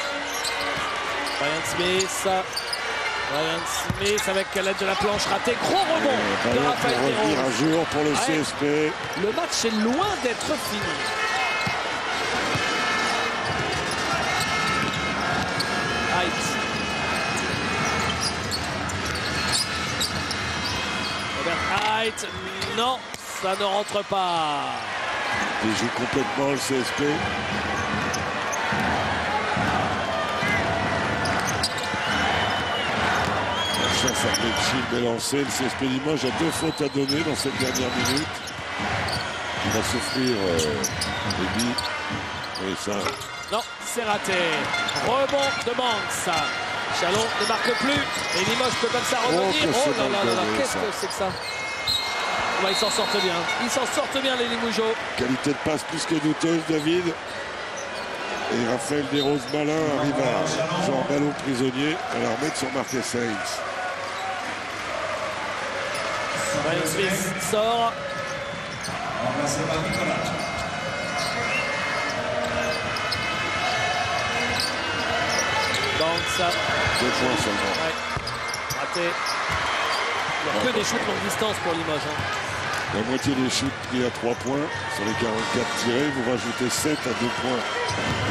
Speaker 5: Brian Smith avec l'aide de la planche ratée. Gros rebond de Raphaël
Speaker 6: revenir un jour pour le CSP.
Speaker 5: Le match est loin d'être fini. Robert Height, non, ça ne rentre pas.
Speaker 6: Il joue complètement le CSP. Ça fait Shield est lancé. Le CSP Limoges a 2 fautes à donner dans cette dernière minute. Il va souffrir Baby. Oui, ça.
Speaker 5: Non, c'est raté. Rebond de Banks. Chalon ne marque plus. Et Limoges peut comme ça revenir. Oh là là là là, qu'est-ce que c'est que ça? Ils s'en sortent bien. Ils s'en sortent bien, les Limougeaux.
Speaker 6: Qualité de passe plus que douteuse, David. Et Raphaël Desroses-Malin arrive à genre ballon prisonnier à la remettre sur Marquez Sainz.
Speaker 5: Brian Smith sort.
Speaker 2: Remplacé par Nicolas.
Speaker 5: Banks.
Speaker 6: 2 points seulement.
Speaker 5: Ouais. Raté. Il n'y a que des shoots longue distance pour Limoges.
Speaker 6: La moitié des shoots pris à 3 points. Sur les 44 tirés, vous rajoutez 7 à 2 points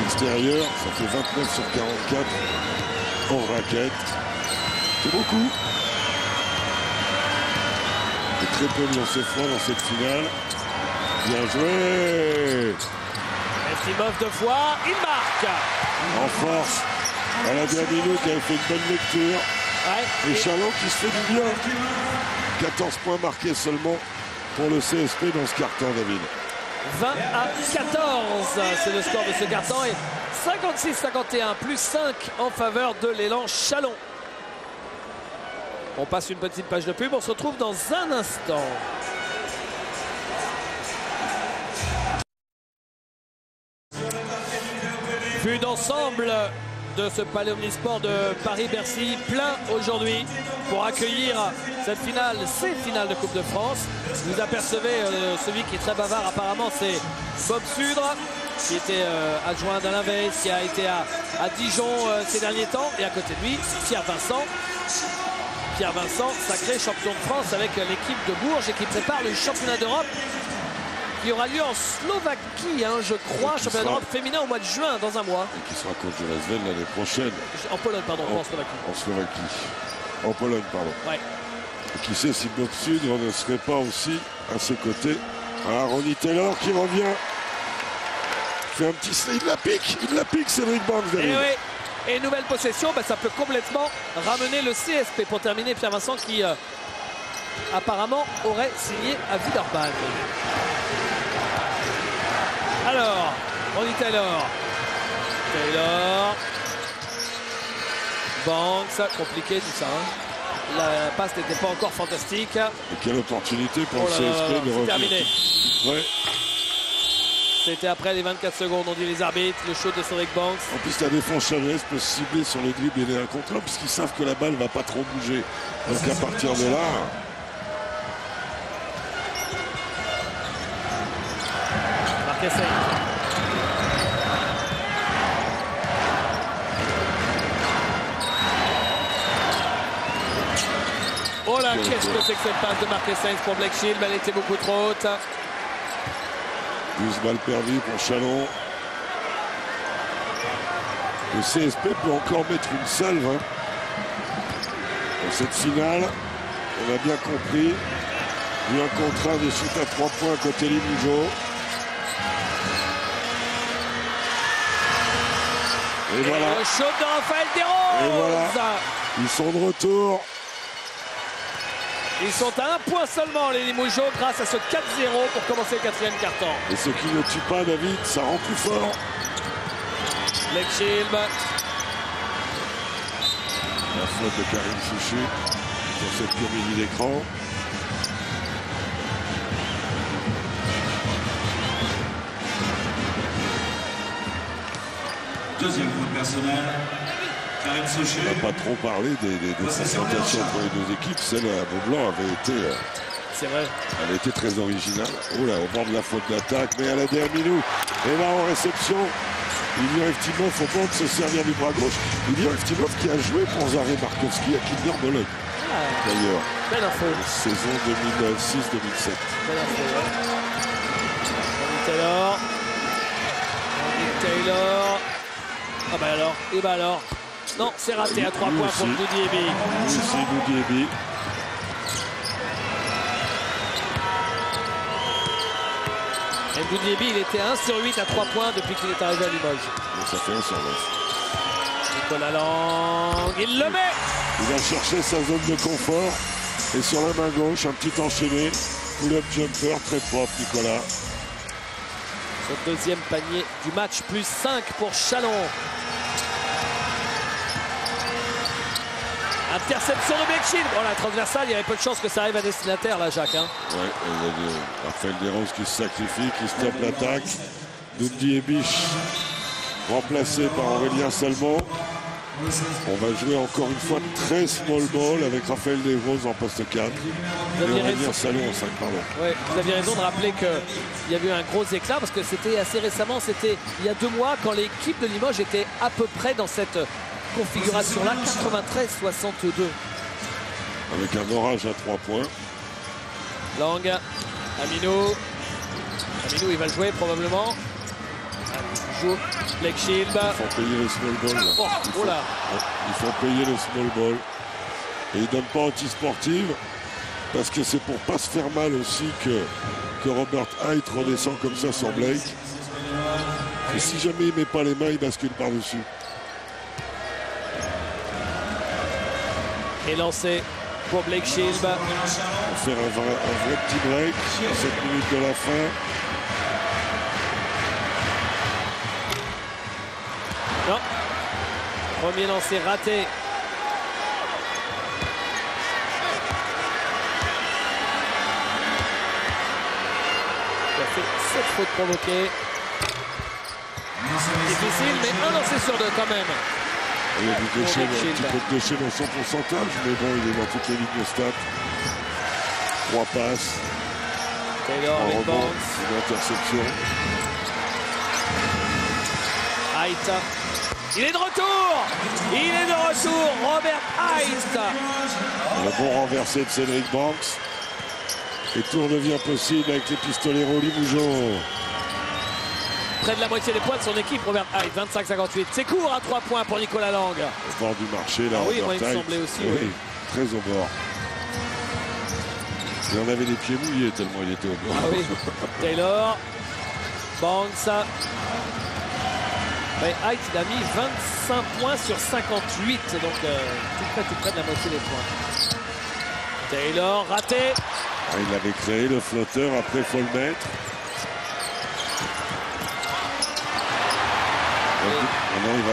Speaker 6: extérieurs. Ça fait 29 sur 44 hors raquette. C'est beaucoup. Et très peu de lancers francs dans cette finale. Bien joué.
Speaker 5: Eftimov 2 fois, il marque.
Speaker 6: En force. À la dernière minute, il avait fait une bonne lecture.
Speaker 5: Ouais.
Speaker 6: Et Chalon qui se fait du bien. 14 points marqués seulement pour le CSP dans ce carton, David.
Speaker 5: 20 à 14, c'est le score de ce carton. Et 56-51, plus 5 en faveur de l'élan Chalon. On passe une petite page de pub, on se retrouve dans un instant. Vue d'ensemble de ce Palais Omnisport de Paris-Bercy, plein aujourd'hui pour accueillir cette finale, ces finales de Coupe de France. Vous apercevez celui qui est très bavard apparemment, c'est Bob Sudre, qui était adjoint d'Alain Weiss, qui a été à Dijon ces derniers temps. Et à côté de lui, Pierre Vincent. Pierre Vincent, sacré champion de France avec l'équipe de Bourges et qui prépare le championnat d'Europe qui aura lieu en Slovaquie, hein, je crois, championnat d'Europe féminin au mois de juin, dans un mois.
Speaker 6: Et qui sera contre Jasvel l'année prochaine.
Speaker 5: En Pologne, pardon, en Slovaquie.
Speaker 6: En Slovaquie. En Pologne, pardon.
Speaker 5: Ouais.
Speaker 6: Et qui sait si Bob Sudre ne serait pas aussi à ses côtés. Ah, Ronnie Taylor qui revient. Fait un petit... Il la pique, Cédric Banks.
Speaker 5: Et oui. Et nouvelle possession, bah, ça peut complètement ramener le CSP. Pour terminer, Pierre Vincent qui apparemment aurait signé à Villeurbanne. Alors, Ronnie Taylor. Banks, compliqué tout ça. Hein. La passe n'était pas encore fantastique.
Speaker 6: Et quelle opportunité pour le CSP de revenir.
Speaker 5: Terminé.
Speaker 6: Ouais.
Speaker 5: C'était après les 24 secondes, on dit les arbitres, le show de Cédric Banks.
Speaker 6: En plus, la défense chalonnaise peut se cibler sur le dribble et les 1 contre 1 puisqu'ils savent que la balle ne va pas trop bouger. Donc à partir de là...
Speaker 5: Marquez-Saint. Oh là, qu'est-ce que c'est que cette passe de Marquez-Saint pour Blake Shield, elle était beaucoup trop haute.
Speaker 6: 12 balles perdues pour Chalon. Le CSP peut encore mettre une salve hein. Dans cette finale. On a bien compris. Il y a un contrat de shoot à 3 points côté Limoujo. Et voilà.
Speaker 5: Le shoot de Raphaël Desroses.
Speaker 6: Et voilà. Ils sont de retour.
Speaker 5: Ils sont à 1 point seulement, les Limoujo, grâce à ce 4-0 pour commencer le 4e quart-temps.
Speaker 6: Et ce qui ne tue pas, David, ça rend plus fort.
Speaker 5: Blake Shield.
Speaker 6: La faute de Karim Souchu pour cette comédie d'écran.
Speaker 2: Deuxième faute personnelle. Karim Souchu.
Speaker 6: On n'a pas trop parlé des confrontations entre les deux équipes. Celle à Beaublanc avait été...
Speaker 5: C'est vrai.
Speaker 6: Elle a été très originale. Oh là, au bord de la faute d'attaque, mais à la dernière minute. Et là, en réception, Ilya Evtimov au bord de se servir du bras gauche. Ilya Evtimov qui a joué pour Zaré Markowski à Kinder Bologne. D'ailleurs.
Speaker 5: Belle info.
Speaker 6: Saison 2006-2007.
Speaker 5: Belle info, ouais. Taylor. Taylor. Ah bah alors. Et bah alors. Non, c'est raté à 3 points pour Doudi Ebi.
Speaker 6: Lui aussi, Doudi Ebi.
Speaker 5: Et Doudi Ebi, il était 1 sur 8 à 3 points depuis qu'il est arrivé à Limoges.
Speaker 6: Et ça fait 1 sur 9.
Speaker 5: Nicolas Lang, il le met.
Speaker 6: Il va chercher sa zone de confort. Et sur la main gauche, un petit enchaîné. Pull-up jumper, très propre, Nicolas.
Speaker 5: Son deuxième panier du match, plus 5 pour Chalon. Interception de Blake Shield. Bon, la transversale, il y avait peu de chance que ça arrive à destinataire, là, Jacques. Hein.
Speaker 6: Ouais, il y a Raphaël Desroses qui se sacrifie, qui stoppe l'attaque. Doudi Ebiche, remplacé par Aurélien Salmon. On va jouer encore une fois très small ball avec Raphaël Desroses en poste 4. Et Aurélien Salmon en 5, pardon.
Speaker 5: Ouais, vous aviez raison de rappeler qu'il y avait eu un gros éclat parce que c'était assez récemment, c'était il y a 2 mois quand l'équipe de Limoges était à peu près dans cette configuration-là, 93-62.
Speaker 6: Avec un orage à 3 points.
Speaker 5: Lang, Aminou. Aminou, il va le jouer probablement. Joue Blake Shield.
Speaker 6: Ils font payer le small ball. Là. Ils font payer le small ball. Et ils ne donnent pas anti-sportive parce que c'est pour pas se faire mal aussi que Robert Height redescend comme ça sur Blake. Et si jamais il ne met pas les mains, il bascule par-dessus.
Speaker 5: Et lancé pour Blake Shield.
Speaker 6: On va faire un vrai petit break à 7 minutes de la fin.
Speaker 5: Non. Premier lancé raté. Il a fait 7 fautes provoquées. Difficile, mais un lancé sur 2 quand même.
Speaker 6: Il y a du déchet, un petit peu de déchet dans son pourcentage, mais bon, il est dans toutes les lignes de stats. 3 passes,
Speaker 5: Taylor
Speaker 6: 3
Speaker 5: avec
Speaker 6: rebonds,
Speaker 5: Banks.
Speaker 6: une interception.
Speaker 5: Height. Il est de retour. Il est de retour. Robert Height.
Speaker 6: Le bon renversé de Cédric Banks. Et tout redevient possible avec les pistoleros Limougeot.
Speaker 5: Près de la moitié des points de son équipe, Robert Height, 25-58. C'est court à 3 points pour Nicolas Lang.
Speaker 6: Au bord du marché, là,
Speaker 5: Ah oui, moi, il me
Speaker 6: Robert
Speaker 5: semblait
Speaker 6: Height.
Speaker 5: aussi.
Speaker 6: Oui,
Speaker 5: Oui.
Speaker 6: très au bord. Il en avait les pieds mouillés tellement il était au bord.
Speaker 5: Ah oui. Taylor. Banks. Ouais, Height, il a mis 25 points sur 58. Donc tout près de la moitié des points. Taylor, raté.
Speaker 6: Ah, il avait créé le flotteur, après il faut le mettre. Ah non, il va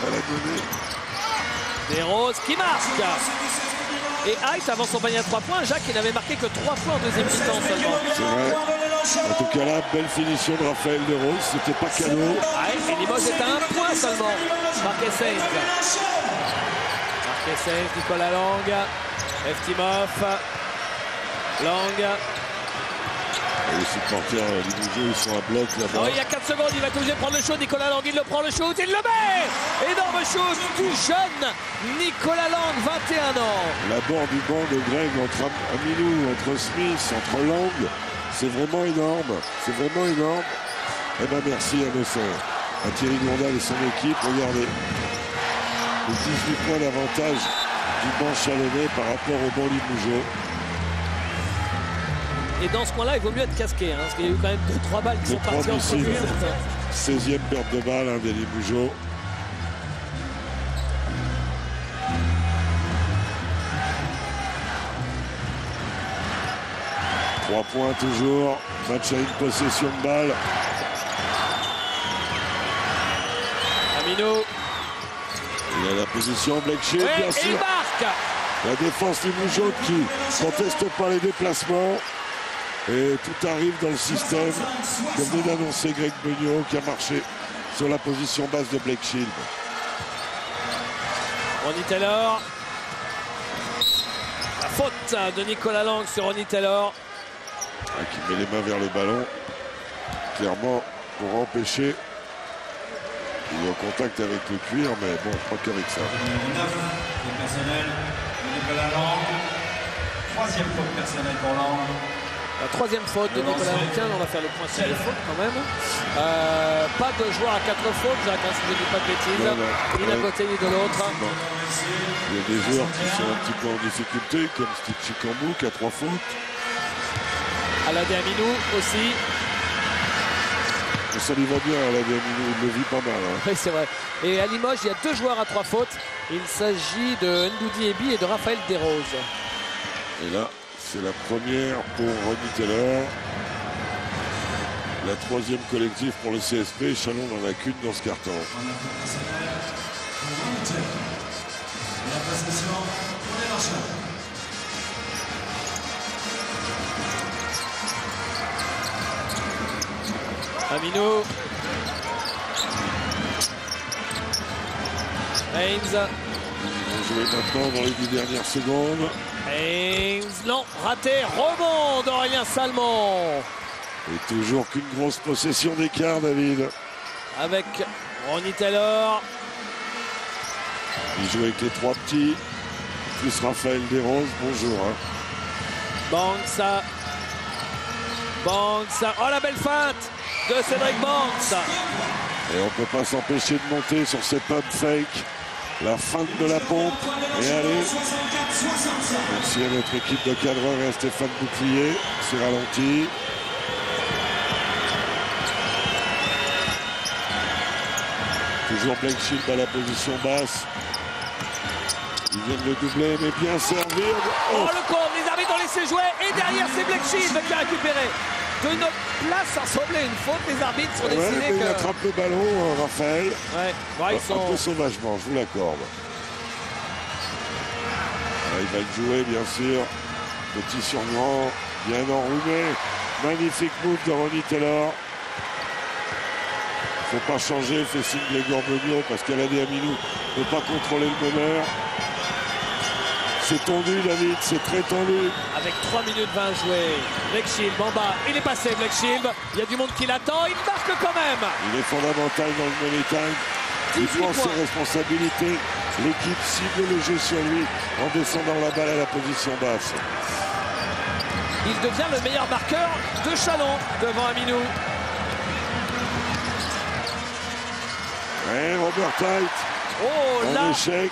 Speaker 6: la donner.
Speaker 5: Desroses qui marque. Et Height, avant son panier à 3 points, Jacques, il n'avait marqué que 3 points en deuxième mi-temps seulement.
Speaker 6: C'est vrai. En tout cas là, belle finition de Raphaël Desroses. C'était pas cadeau.
Speaker 5: Et Limoges est à 1 point seulement. Marquez Sainz. Marquez Sainz, Nicolas Lang. Eftimov. Lang.
Speaker 6: Et les supporters Limougeot, ils sont à bloc là-bas.
Speaker 5: Oh, il y a 4 secondes, il va être obligé de prendre le shoot. Nicolas Lang, il le prend le shoot, il le met. Énorme shoot du jeune Nicolas Lang, 21 ans.
Speaker 6: L'abord du banc de Greg entre Aminou, entre Smith, entre Lang, c'est vraiment énorme. C'est vraiment énorme. Eh bien merci à Thierry Gondal et son équipe. Regardez. Les 18 points d'avantage du banc chalonnais par rapport au banc Limougeot.
Speaker 5: Et dans ce coin-là, il vaut mieux être casqué, hein, parce qu'il y a eu quand même 2-3 balles qui sont parties entre
Speaker 6: missiles.
Speaker 5: eux.
Speaker 6: 16e perte de balle des Limougeot. Trois points toujours. Match à une possession de balle.
Speaker 5: Aminou.
Speaker 6: Il a la position. Blake Shield,
Speaker 5: Ouais,
Speaker 6: bien
Speaker 5: et
Speaker 6: sûr.
Speaker 5: il marque.
Speaker 6: La défense Limougeot qui conteste pas les déplacements. Et tout arrive dans le système, comme venait d'annoncer Greg Beugnot, qui a marché sur la position basse de Blake Shield.
Speaker 5: Ronnie Taylor. La faute de Nicolas Lang sur Ronnie Taylor.
Speaker 6: Qui met les mains vers le ballon, clairement pour empêcher. Il est en contact avec le cuir, mais bon, pas qu'avec ça.
Speaker 2: 9 faute personnelle de Nicolas Lang. 3e faute personnelle pour Lang.
Speaker 5: La 3e faute de Nicolas Lang. Tiens, on va faire le point sur les fautes quand même. Pas de joueur à 4 fautes, Jacques, hein, si je ne dis pas de bêtises. Ni d'un côté ni de l'autre.
Speaker 6: Il y a des joueurs qui sont un petit peu en difficulté, comme Steve Chicambou qui a 3 fautes.
Speaker 5: Aladé Aminou aussi.
Speaker 6: Mais ça lui va bien, Aladé Aminou, il le vit pas mal. Hein.
Speaker 5: Oui, c'est vrai. Et à Limoges, il y a 2 joueurs à 3 fautes. Il s'agit de Ndoudi Ebi et de Raphaël Desroses.
Speaker 6: Et là, c'est la première pour Ronnie Taylor. La 3e collective pour le CSP. Chalon n'en a qu'une dans ce carton.
Speaker 2: La possession pour les marchands.
Speaker 5: Aminou. Haynes.
Speaker 6: Ils vont jouer maintenant dans les 10 dernières secondes.
Speaker 5: Haynes, non, raté, rebond d'Aurélien Salmon.
Speaker 6: Et toujours qu'une grosse possession d'écart, David.
Speaker 5: Avec Ronnie Taylor.
Speaker 6: Il joue avec les 3 petits. Plus Raphaël Desroses, bonjour. Hein.
Speaker 5: Banks. Banks. Oh, la belle feinte de Cédric Banks.
Speaker 6: Et on ne peut pas s'empêcher de monter sur ces pump fake. La feinte de la pompe. Et allez. Merci à notre équipe de cadreurs et à Stéphane Bouclier. C'est ralenti. Toujours Blake Shield à la position basse. Ils viennent le doubler, mais bien servir.
Speaker 5: Oh, le corps, les arbitres ont laissé jouer. Et derrière, c'est Blake Shield qui a récupéré. De notre place, ça ressemblait à une faute. Les arbitres sont décidés
Speaker 6: mais
Speaker 5: que...
Speaker 6: il attrape le ballon, Raphaël.
Speaker 5: Ouais, ouais, ils sont...
Speaker 6: Un peu sauvagement, je vous l'accorde. Il va le jouer, bien sûr. Petit sur grand, bien enrhumé. Magnifique move de Ronnie Taylor. Il ne faut pas changer, fait signe Grégoire Beugnot parce qu'Alani Amilou ne peut pas contrôler le meneur. C'est tendu, David, c'est très tendu.
Speaker 5: Avec 3 minutes 20 jouées, Blake Shield en bas, il est passé Blake Shield. Il y a du monde qui l'attend, il marque quand même.
Speaker 6: Il est fondamental dans le money time. Il prend ses responsabilités. L'équipe cible le jeu sur lui en descendant la balle à la position basse.
Speaker 5: Il devient le meilleur marqueur de Chalon devant Amilou.
Speaker 6: Et Robert Tait,
Speaker 5: oh là,
Speaker 6: échec.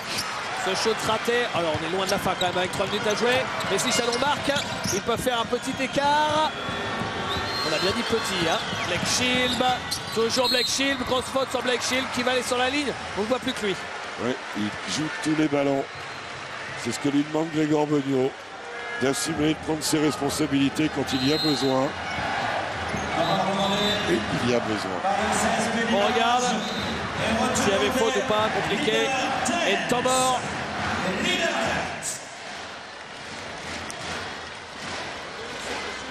Speaker 5: Ce shoot raté. Alors on est loin de la fin quand même avec 3 minutes à jouer. Mais si Chalon marque, ils peuvent faire un petit écart. On a bien dit petit, hein. Blake Shield, toujours Blake Shield, grosse faute sur Blake Shield qui va aller sur la ligne. On ne voit plus que lui.
Speaker 6: Oui, il joue tous les ballons. C'est ce que lui demande Grégoire Beugnot, d'assumer, de prendre ses responsabilités quand il y a besoin. Et il y a besoin.
Speaker 5: On regarde s'il y avait faute ou pas, compliqué. Et temps mort.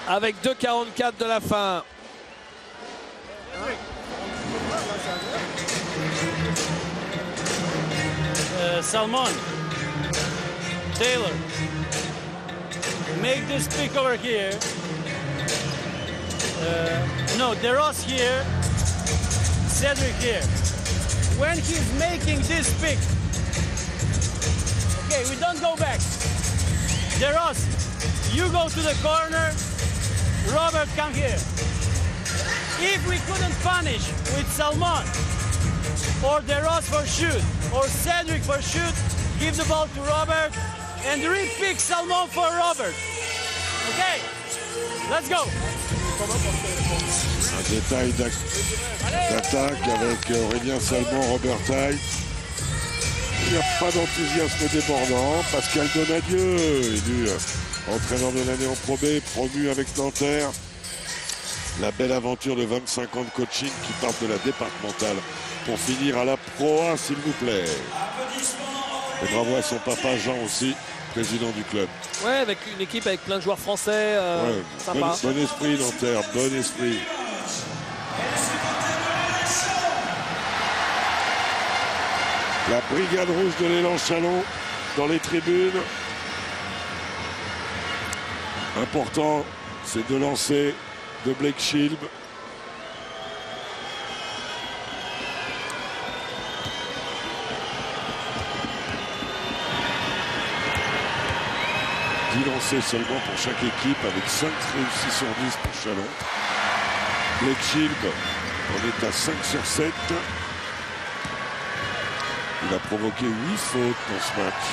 Speaker 5: Avec 2,44 de la fin.
Speaker 8: Salmon, Taylor, make this pick over here. No, DeRozan here, Cedric here. When he's making this pick, okay, we don't go back. DeRozan, you go to the corner. Robert, come here. If we couldn't punish with Salmon, or DeRozan for shoot, or Cedric for shoot, give the ball to Robert, and re-pick Salmon for Robert. Okay, let's go.
Speaker 6: Un détail d'attaque avec Aurélien Salmon, Robert Tait. Il n'y a pas d'enthousiasme débordant. Pascal Donadieu, élu entraîneur de l'année en Pro B, promu avec Nanterre. La belle aventure de 25 ans de coaching qui part de la départementale pour finir à la Pro A, s'il vous plaît. Et bravo à son papa Jean aussi, président du club.
Speaker 5: Ouais, avec une équipe avec plein de joueurs français.
Speaker 6: Ouais,
Speaker 5: sympa.
Speaker 6: Bon esprit Nanterre, bon esprit. La brigade rouge de l'élan Chalon dans les tribunes. Important, c'est de lancer de Blake Shield. Lancé seulement pour chaque équipe avec 5 réussis sur 10 pour Chalon. Blake Shield en est à 5 sur 7. Il a provoqué 8 fautes dans ce match.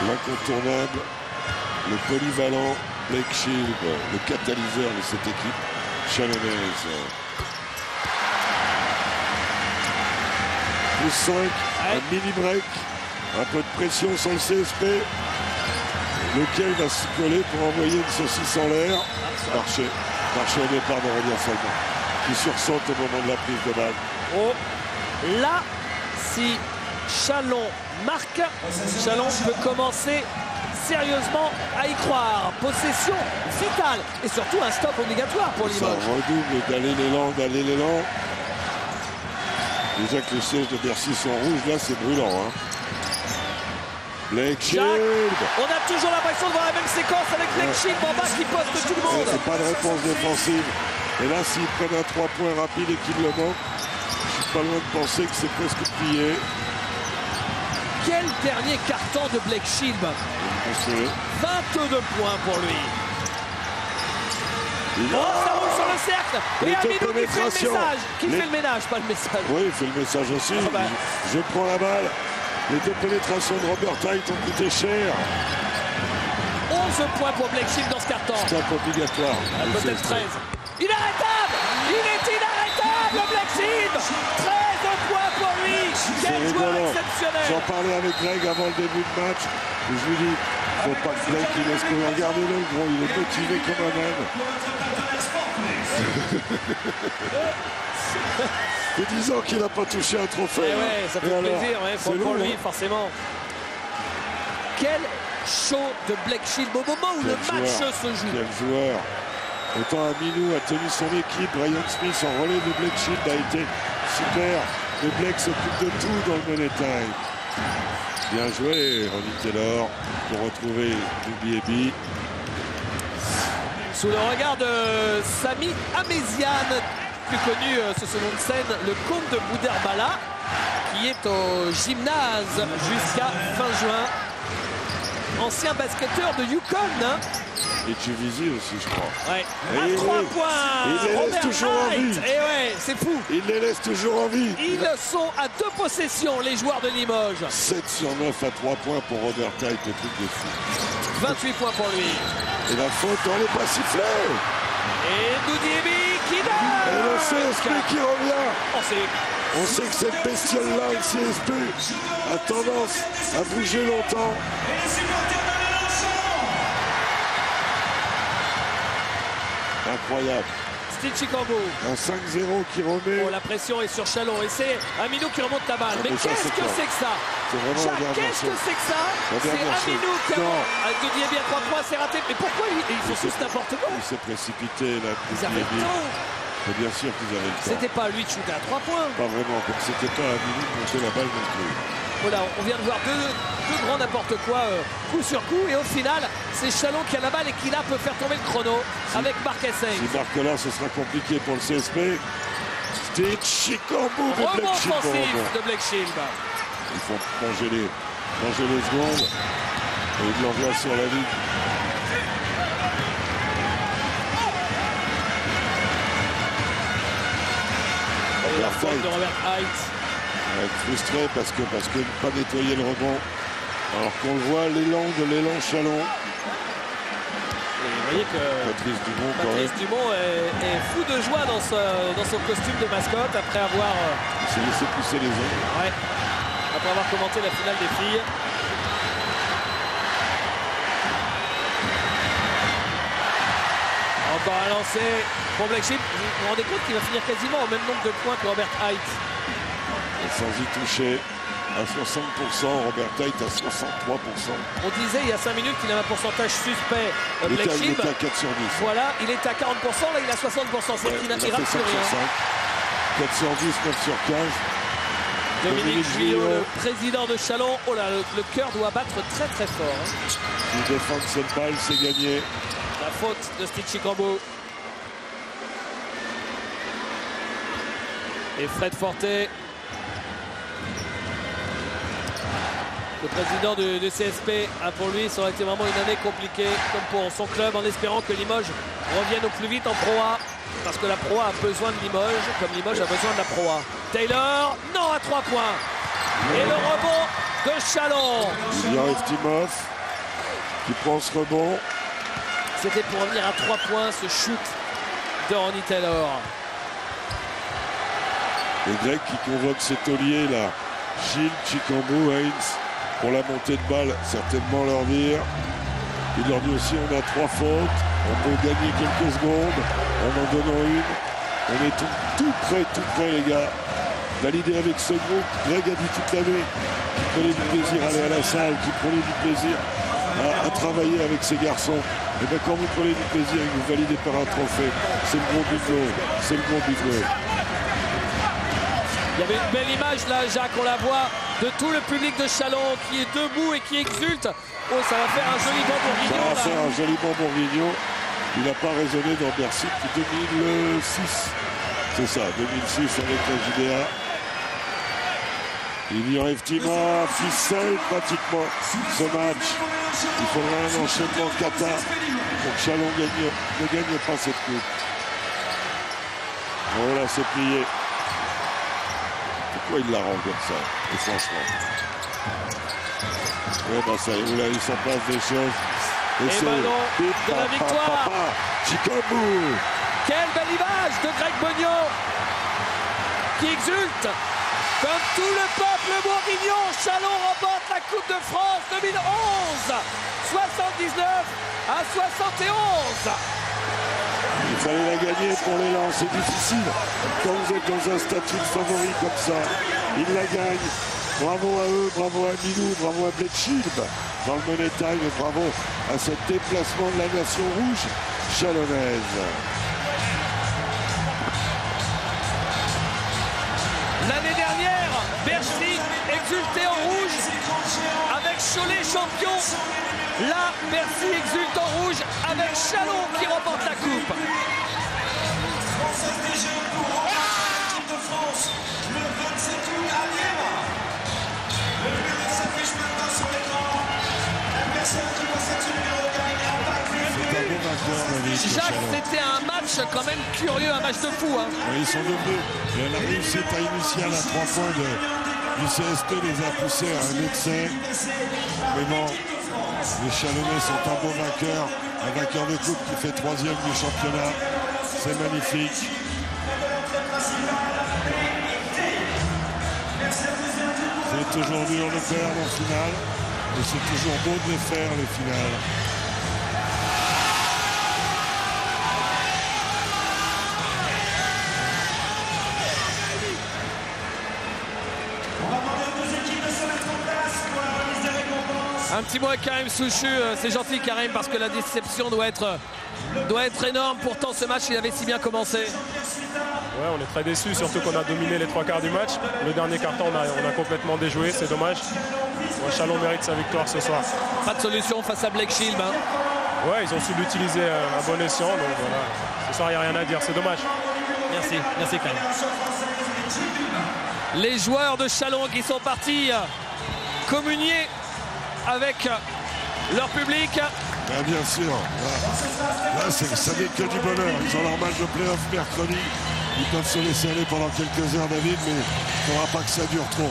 Speaker 6: L'incontournable, le polyvalent Blake Shield, le catalyseur de cette équipe chalonnaise. Plus 5, un mini break, un peu de pression sur le CSP. Lequel va se coller pour envoyer une saucisse en l'air. Marché au départ d'Aurélien Salmon, qui sursaute au moment de la prise de balle.
Speaker 5: Oh, là, si Chalon marque, Chalon peut commencer sérieusement à y croire. Possession vitale et surtout un stop obligatoire pour Limoges.
Speaker 6: Ça redouble d'aller l'élan. Déjà que les sièges de Bercy sont rouges, là c'est brûlant. Hein. Blake Shield.
Speaker 5: On a toujours l'impression de voir la même séquence avec Blake Shield en bas qui poste tout le monde.
Speaker 6: Et pas de réponse défensive. Et là, s'ils prennent un 3 points rapide et qu'ils le manquent, je suis pas loin de penser que c'est presque plié.
Speaker 5: Quel dernier carton de Blake Shield. 22 points pour lui. Ça roule sur le cercle. Et Amilou qui fait le message. Qui fait le ménage, pas le message.
Speaker 6: Oui, il fait le message aussi. Je prends la balle. Les deux pénétrations de Robert Tait ont coûté cher.
Speaker 5: 11 points pour Blake Shield dans ce carton.
Speaker 6: Stop obligatoire.
Speaker 5: Peut-être 13. Inarrêtable. Il est inarrêtable, Blake Shield. 13 points pour lui. Quel joueur exceptionnel.
Speaker 6: J'en parlais avec Greg avant le début de match. Et je lui dis, faut pas que Blake il laisse courir. Regardez-le, gros, il est motivé comme un âne. Et 10 ans qu'il n'a pas touché un trophée.
Speaker 5: Et ouais, ça fait plaisir, pour lui, forcément. Quel show de Blake Shield au moment où le match se joue.
Speaker 6: Quel joueur. Autant Amilou a tenu son équipe, Ryan Smith en relais de Blake Shield a été super. Le Blake s'occupe de tout dans le Money Time. Bien joué, Ronnie Taylor, pour retrouver Nubiyebi.
Speaker 5: Sous le regard de Sami Améziane, plus connu sous ce nom de scène, le comte de Bouderbala, qui est au gymnase jusqu'à fin juin. Ancien basketteur de Yukon. Hein.
Speaker 6: Et Tunisie aussi, je crois.
Speaker 5: Ouais. À 3 points.
Speaker 6: Il les laisse toujours en vie.
Speaker 5: Et ouais, c'est fou.
Speaker 6: Il les laisse toujours en vie.
Speaker 5: Ils sont à 2 possessions, les joueurs de Limoges.
Speaker 6: 7 sur 9 à 3 points pour Robert Kite, le truc de fou.
Speaker 5: 28 points pour lui.
Speaker 6: Et la faute, on n'est pas sifflé.
Speaker 5: Et Nubiyebi qui donne.
Speaker 6: Et le CSP qui revient.
Speaker 5: Oh,
Speaker 6: on sait que cette bestiole-là, le CSP, a tendance à bouger longtemps. Incroyable.
Speaker 5: Steve Chikambo.
Speaker 6: Un 5-0 qui remet.
Speaker 5: Oh, la pression est sur Chalon et c'est Amilou qui remonte la balle. Mais qu'est-ce que c'est que ça? Qu'est-ce que c'est que ça? C'est Amilou qui a Nubiyebi à 3 points, c'est raté. Mais pourquoi ils font tous n'importe quoi?
Speaker 6: Il s'est précipité là.
Speaker 5: Ils avaient le temps.
Speaker 6: Mais bien sûr qu'ils avaient le temps.
Speaker 5: C'était pas à lui de shooter à 3 points.
Speaker 6: Pas vraiment, comme c'était pas à Amilou de monter la balle non plus.
Speaker 5: Voilà, on vient de voir deux grands n'importe quoi, coup sur coup. Et au final, c'est Chalon qui a la balle et qui là peut faire tomber le chrono avec Marc Essay.
Speaker 6: Si marque là, ce sera compliqué pour le CSP. Stitch, Chikambo de Blake Shield.
Speaker 5: Offensif de Blake Shield.
Speaker 6: Il faut manger les secondes. Et il l'envoie sur la ligne.
Speaker 5: Et la faute de Robert Hite.
Speaker 6: Frustré parce que pas nettoyer le rebond. Alors qu'on le voit, l'élan Chalon.
Speaker 5: Et vous voyez que
Speaker 6: Patrice
Speaker 5: Dumont est fou de joie dans son costume de mascotte après avoir
Speaker 6: il s'est laissé pousser les ongles.
Speaker 5: Ouais. Après avoir commenté la finale des filles. Encore un lancer pour Blake Shield. Vous vous rendez compte qu'il va finir quasiment au même nombre de points que Robert Hite.
Speaker 6: Et sans y toucher, à 60%, Robert Hite à 63%.
Speaker 5: On disait il y a 5 minutes qu'il avait un pourcentage suspect.
Speaker 6: Il
Speaker 5: Blake
Speaker 6: était
Speaker 5: Shield.
Speaker 6: à 4 sur 10.
Speaker 5: Voilà, il était à 40%, là il a 60%. C'est qu'il n'a plus rien.
Speaker 6: 4 sur 10, 9 sur 15.
Speaker 5: Dominique Guyot, le président de Chalon. Oh là, le cœur doit battre très très fort. Hein.
Speaker 6: Il défend cette balle, c'est gagné.
Speaker 5: La faute de Steve Chikambo. Et Fred Forte. Le président du CSP, pour lui, ça aurait été vraiment une année compliquée, comme pour son club, en espérant que Limoges revienne au plus vite en Pro A. Parce que la Pro A a besoin de Limoges, comme Limoges a besoin de la Pro A. Taylor, non, à 3 points. Et le rebond de Chalon.
Speaker 6: Il y a Eftimov qui prend ce rebond.
Speaker 5: C'était pour revenir à 3 points, ce shoot de Ronnie Taylor.
Speaker 6: Les Grecs qui convoquent cet taulier là, Shield, Chikambo, Haynes, pour la montée de balle, certainement leur dire. Il leur dit aussi on a 3 fautes, on peut gagner quelques secondes, en donnant une. On est tout près les gars. Validé avec ce groupe, Greg a dit toute l'année qu'il prenait du plaisir à aller à la salle, qu'il prenait du plaisir à travailler avec ces garçons. Et bien quand vous prenez du plaisir et que vous validez par un trophée, c'est le gros buffet, c'est le gros buffet.
Speaker 5: Il y avait une belle image là, Jacques, on la voit, de tout le public de Chalon qui est debout et qui exulte. Oh, ça va faire un joli bon bourguignon.
Speaker 6: Ça va faire un joli bon bourguignon. Il n'a pas résonné dans Bercy depuis 2006. C'est ça, 2006 avec la JDA. Il y aurait effectivement ficelle pratiquement ce match. Il faudra un enchaînement kata pour que Chalon ne gagne pas cette coupe. Voilà, c'est plié. Pourquoi il la rend comme ça? Et franchement. Ouais, bah ça y est, là, il s'en passe des choses.
Speaker 5: Et ballon de la victoire.
Speaker 6: Chikambo.
Speaker 5: Quelle belle image de Greg Bognon qui exulte. Comme tout le peuple bourguignon, Chalon remporte la Coupe de France 2011. 79 à 71.
Speaker 6: Il fallait la gagner pour l'élan, c'est difficile. Quand vous êtes dans un statut de favori comme ça, ils la gagnent. Bravo à eux, bravo à Milou, bravo à Blake Shield dans le Money Time et bravo à ce déplacement de la nation rouge. chalonnaise.
Speaker 5: L'année dernière, Bercy exultait en rouge avec Cholet champion. Là, Bercy exulte en rouge avec Châlons qui remporte la coupe. Jacques, c'était un match quand même curieux, un match de fou. Hein.
Speaker 6: Oui, ils sont devenus. La réussite initiale à 3 points du CSP les a poussés à un excès. Mais bon, les Chalonnais sont un beau vainqueur. Un vainqueur de coupe qui fait 3e du championnat. C'est magnifique. C'est toujours dur de perdre en finale. Mais c'est toujours beau de les faire, les finales.
Speaker 5: Un petit mot avec Karim Souchu, c'est gentil Karim parce que la déception doit être énorme. Pourtant ce match il avait si bien commencé.
Speaker 10: Ouais, on est très déçus, surtout qu'on a dominé les 3 quarts du match. Le dernier quart-temps on a complètement déjoué, c'est dommage. Ouais, Châlons mérite sa victoire ce soir.
Speaker 5: Pas de solution face à Blake Shield. Hein.
Speaker 10: Ouais, ils ont su l'utiliser à bon escient, donc voilà. Ce soir il n'y a rien à dire, c'est dommage.
Speaker 5: Merci Karim. Les joueurs de Châlons qui sont partis communier avec leur public.
Speaker 6: Ben bien sûr, là ça n'est que du bonheur. Ils ont leur match de play-off mercredi. Ils peuvent se laisser aller pendant quelques heures, David, mais il ne faudra pas que ça dure trop.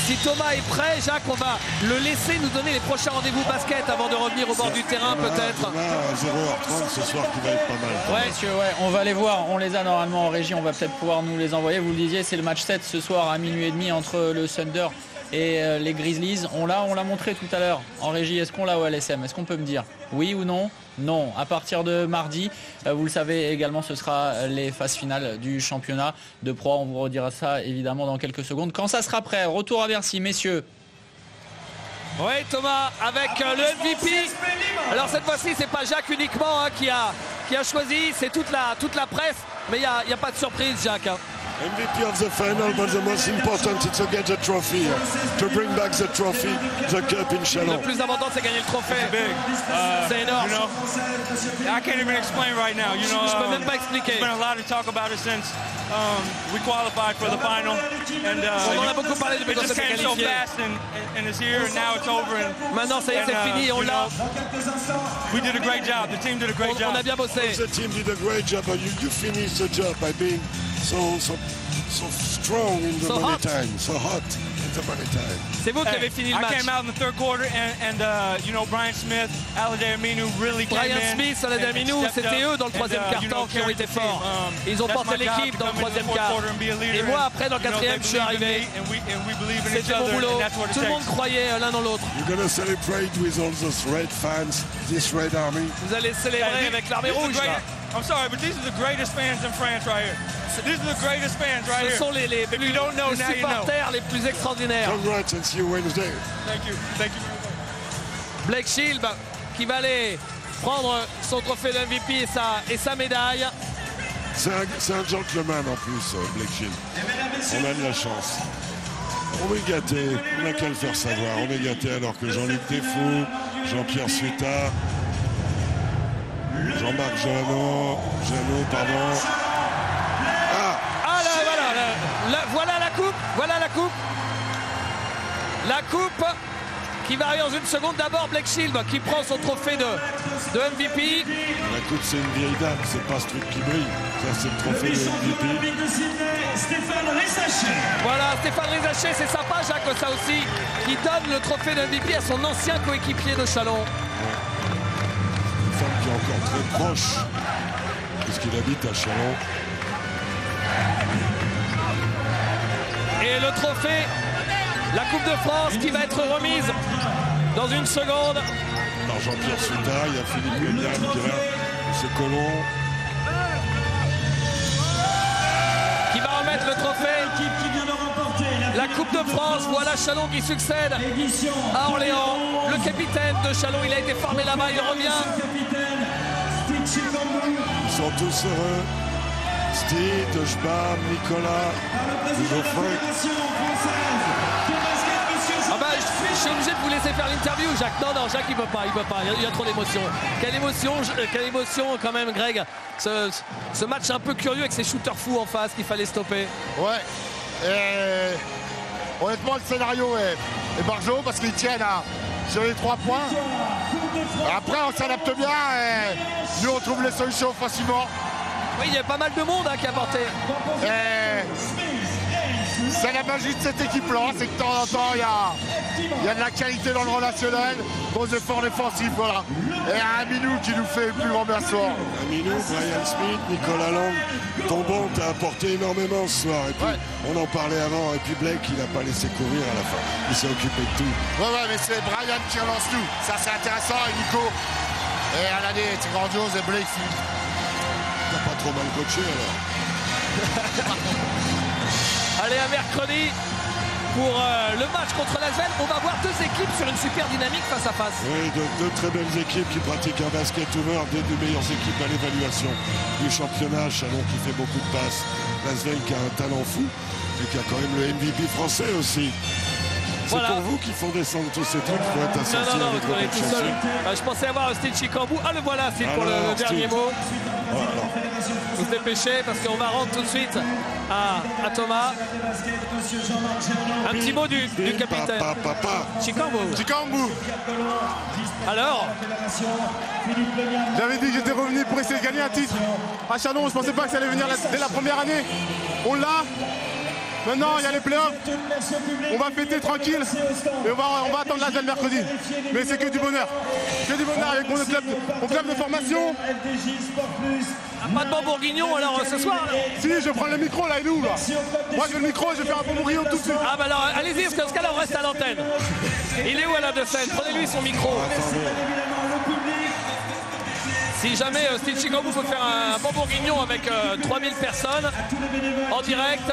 Speaker 5: Si Thomas est prêt, Jacques, on va le laisser nous donner les prochains rendez-vous basket avant de revenir au bord du terrain peut-être.
Speaker 6: À 0h30 ce soir qui va être pas mal.
Speaker 4: Ouais, monsieur, ouais, on va les voir. On les a normalement en régie. On va peut-être pouvoir nous les envoyer. Vous le disiez, c'est le match 7 ce soir à minuit et demi entre le Thunder et les Grizzlies. On l'a montré tout à l'heure en régie. Est-ce qu'on l'a au LSM? Est-ce qu'on peut me dire oui ou non? Non. À partir de mardi, vous le savez également, ce sera les phases finales du championnat de Pro. On vous redira ça évidemment dans quelques secondes. Quand ça sera prêt, retour à Bercy, messieurs.
Speaker 5: Oui, Thomas avec le MVP. Alors cette fois-ci, c'est pas Jacques uniquement hein, qui a choisi, c'est toute la presse. Mais il n'y a pas de surprise, Jacques. Hein.
Speaker 6: MVP of the final, but the most important is to get the trophy, to bring back the trophy, the cup in Châlons.
Speaker 5: Le plus important, c'est gagner le trophée. C'est énorme.
Speaker 11: You know, I can't even explain right now. You know,
Speaker 5: je peux même pas expliquer.
Speaker 11: There's been a lot of talk about it since we qualified for the final, and
Speaker 5: on en a beaucoup parlé depuis qu'on s'est qualifié.
Speaker 11: So fast and it's here, and now it's over. And,
Speaker 5: maintenant, ça y est, c'est fini, on l'a.
Speaker 11: We did a great job. The team did a great job.
Speaker 5: On a bien bossé.
Speaker 6: The team did a great job, but you finished the job by being so strong in the money time, so hot in the money time.
Speaker 5: C'est vous qui avez fini le match.
Speaker 11: I came out in the third quarter and you know, Brian Smith, Alade Aminu really came in.
Speaker 5: Brian Smith, Alade Aminu, c'était eux dans le troisième quart-temps qui ont été forts. Ils ont porté l'équipe dans le troisième quart. Et moi, après, dans le quatrième, je suis arrivé. C'était mon boulot. Tout le monde croyait l'un dans l'autre.
Speaker 6: You're gonna celebrate with all those red fans, this red army.
Speaker 5: Vous allez célébrer avec l'armée rouge.
Speaker 11: I'm sorry, but these are the greatest fans in France right here. These are the greatest fans right here.
Speaker 5: Ce sont les supporters les plus extraordinaires.
Speaker 6: Congrats and see you Wednesday.
Speaker 11: Thank you. Thank you.
Speaker 5: Blake Shield qui va aller prendre son trophée de MVP et sa médaille.
Speaker 6: C'est un gentleman en plus, Blake Shield. On a de la chance. On est gâtés, on n'a qu'à le faire savoir. On est gâtés alors que Jean-Luc Desfous, Jean-Pierre Suita, Jean-Marc Jeannot, pardon.
Speaker 5: Voilà la coupe. La coupe qui va arriver dans une seconde. D'abord Blake Shield qui prend son trophée de MVP.
Speaker 6: La coupe c'est une vieille dame, c'est pas ce truc qui brille. Ça c'est le trophée de MVP.
Speaker 5: Voilà, Stéphane Rizaché, c'est sympa Jacques ça aussi, qui donne le trophée de MVP à son ancien coéquipier de Châlons.
Speaker 6: Ouais. Une femme qui est encore très proche, puisqu'il habite à Châlons.
Speaker 5: Et le trophée, la Coupe de France qui va être remise dans une seconde.
Speaker 6: Par Jean-Pierre Suita, il y a Philippe Médiane qui est là, c'est Colomb.
Speaker 5: Qui va remettre le trophée. La Coupe de France, voilà Châlons qui succède à Orléans. Le capitaine de Châlons, il a été formé là-bas, il revient.
Speaker 6: Ils sont tous heureux. Steve, Dejbam, Nicolas, Geoffrey.
Speaker 5: Ah bah, je suis obligé de vous laisser faire l'interview, Jacques. Non, Jacques, il peut pas. Il y a trop d'émotions. Quelle émotion quand même, Greg. Ce match un peu curieux avec ces shooters fous en face qu'il fallait stopper.
Speaker 7: Ouais. Honnêtement, le scénario est barjot parce qu'ils tiennent sur les 3 points. Après, on s'adapte bien et nous, on trouve les solutions offensivement.
Speaker 5: Oui, il y a pas mal de monde qui a porté.
Speaker 7: C'est la magie de cette équipe-là, c'est que de temps en temps, il y a de la qualité dans le relationnel, aux efforts défensifs, voilà. Et Aminou qui nous fait le plus grand bien ce soir.
Speaker 6: Aminou, Brian Smith, Nicolas Lang, ton bon t'a apporté énormément ce soir. Et puis, on en parlait avant, et puis Blake, il n'a pas laissé courir à la fin. Il s'est occupé de tout.
Speaker 7: Ouais, mais c'est Brian qui relance tout. Ça, c'est intéressant, et Nico. Et Alain est grandiose, et Blake,
Speaker 6: t'as pas trop mal coaché, alors.
Speaker 5: Allez, à mercredi pour le match contre l'Asvel. On va voir 2 équipes sur une super dynamique face à face.
Speaker 6: Oui, deux très belles équipes qui pratiquent un basket ouvert, 2 des meilleures équipes à l'évaluation du championnat. Chalon qui fait beaucoup de passes, l'Asvel qui a un talent fou et qui a quand même le MVP français aussi. C'est pour vous qui font descendre tous ces trucs, il faut être associé
Speaker 5: Non,
Speaker 6: avec
Speaker 5: vous êtes tout seul. Je pensais avoir Steve Chicambou. Ah, le voilà, Steve, pour le dernier mot. Vous dépêchez parce qu'on va rendre tout de suite à Thomas. Un petit mot du capitaine.
Speaker 7: Chicambou.
Speaker 5: Alors,
Speaker 12: j'avais dit que j'étais revenu pour essayer de gagner un titre. À Chalon, je pensais pas que ça allait venir dès la première année. On l'a. Maintenant, il y a les playoffs. On va fêter tranquille et on va attendre l'Asvel mercredi. Mais c'est que du bonheur. Que du bonheur avec mon club de formation.
Speaker 5: Pas de bon bourguignon alors ce soir.
Speaker 12: Si, je prends le micro là, il est où là? Moi j'ai le micro, je vais faire un bon bourguignon tout de suite.
Speaker 5: Ah bah alors allez-y, parce que dans ce cas-là on reste à l'antenne. Il est où à la de scène? Prenez-lui son micro. Si jamais Steve Chicambou peut faire un bon bourguignon avec 3000 personnes en direct,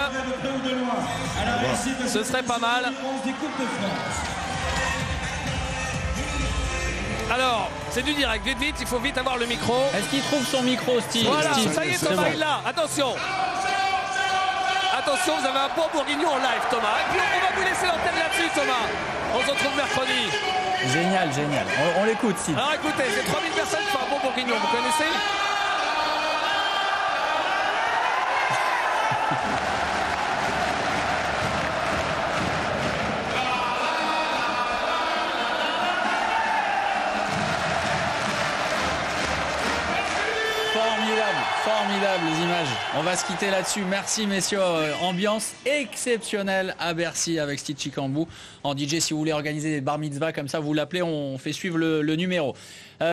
Speaker 5: ce serait pas mal. Alors, c'est du direct, vite, il faut vite avoir le micro.
Speaker 4: Est-ce qu'il trouve son micro, Steve?
Speaker 5: Voilà,
Speaker 4: Steve,
Speaker 5: ça y est, Thomas, il l'a. Attention, vous avez un bon bourguignon en live, Thomas. Et puis on va vous laisser l'antenne là-dessus, Thomas. On se retrouve mercredi.
Speaker 4: Génial. On l'écoute, Steve.
Speaker 5: Alors écoutez, c'est 3000 personnes qui font un bon bourguignon, vous connaissez?
Speaker 4: Formidable les images. On va se quitter là-dessus. Merci messieurs. Ambiance exceptionnelle à Bercy avec Steve Chicambou en DJ. Si vous voulez organiser des bar mitzvahs comme ça, vous l'appelez, on fait suivre le numéro.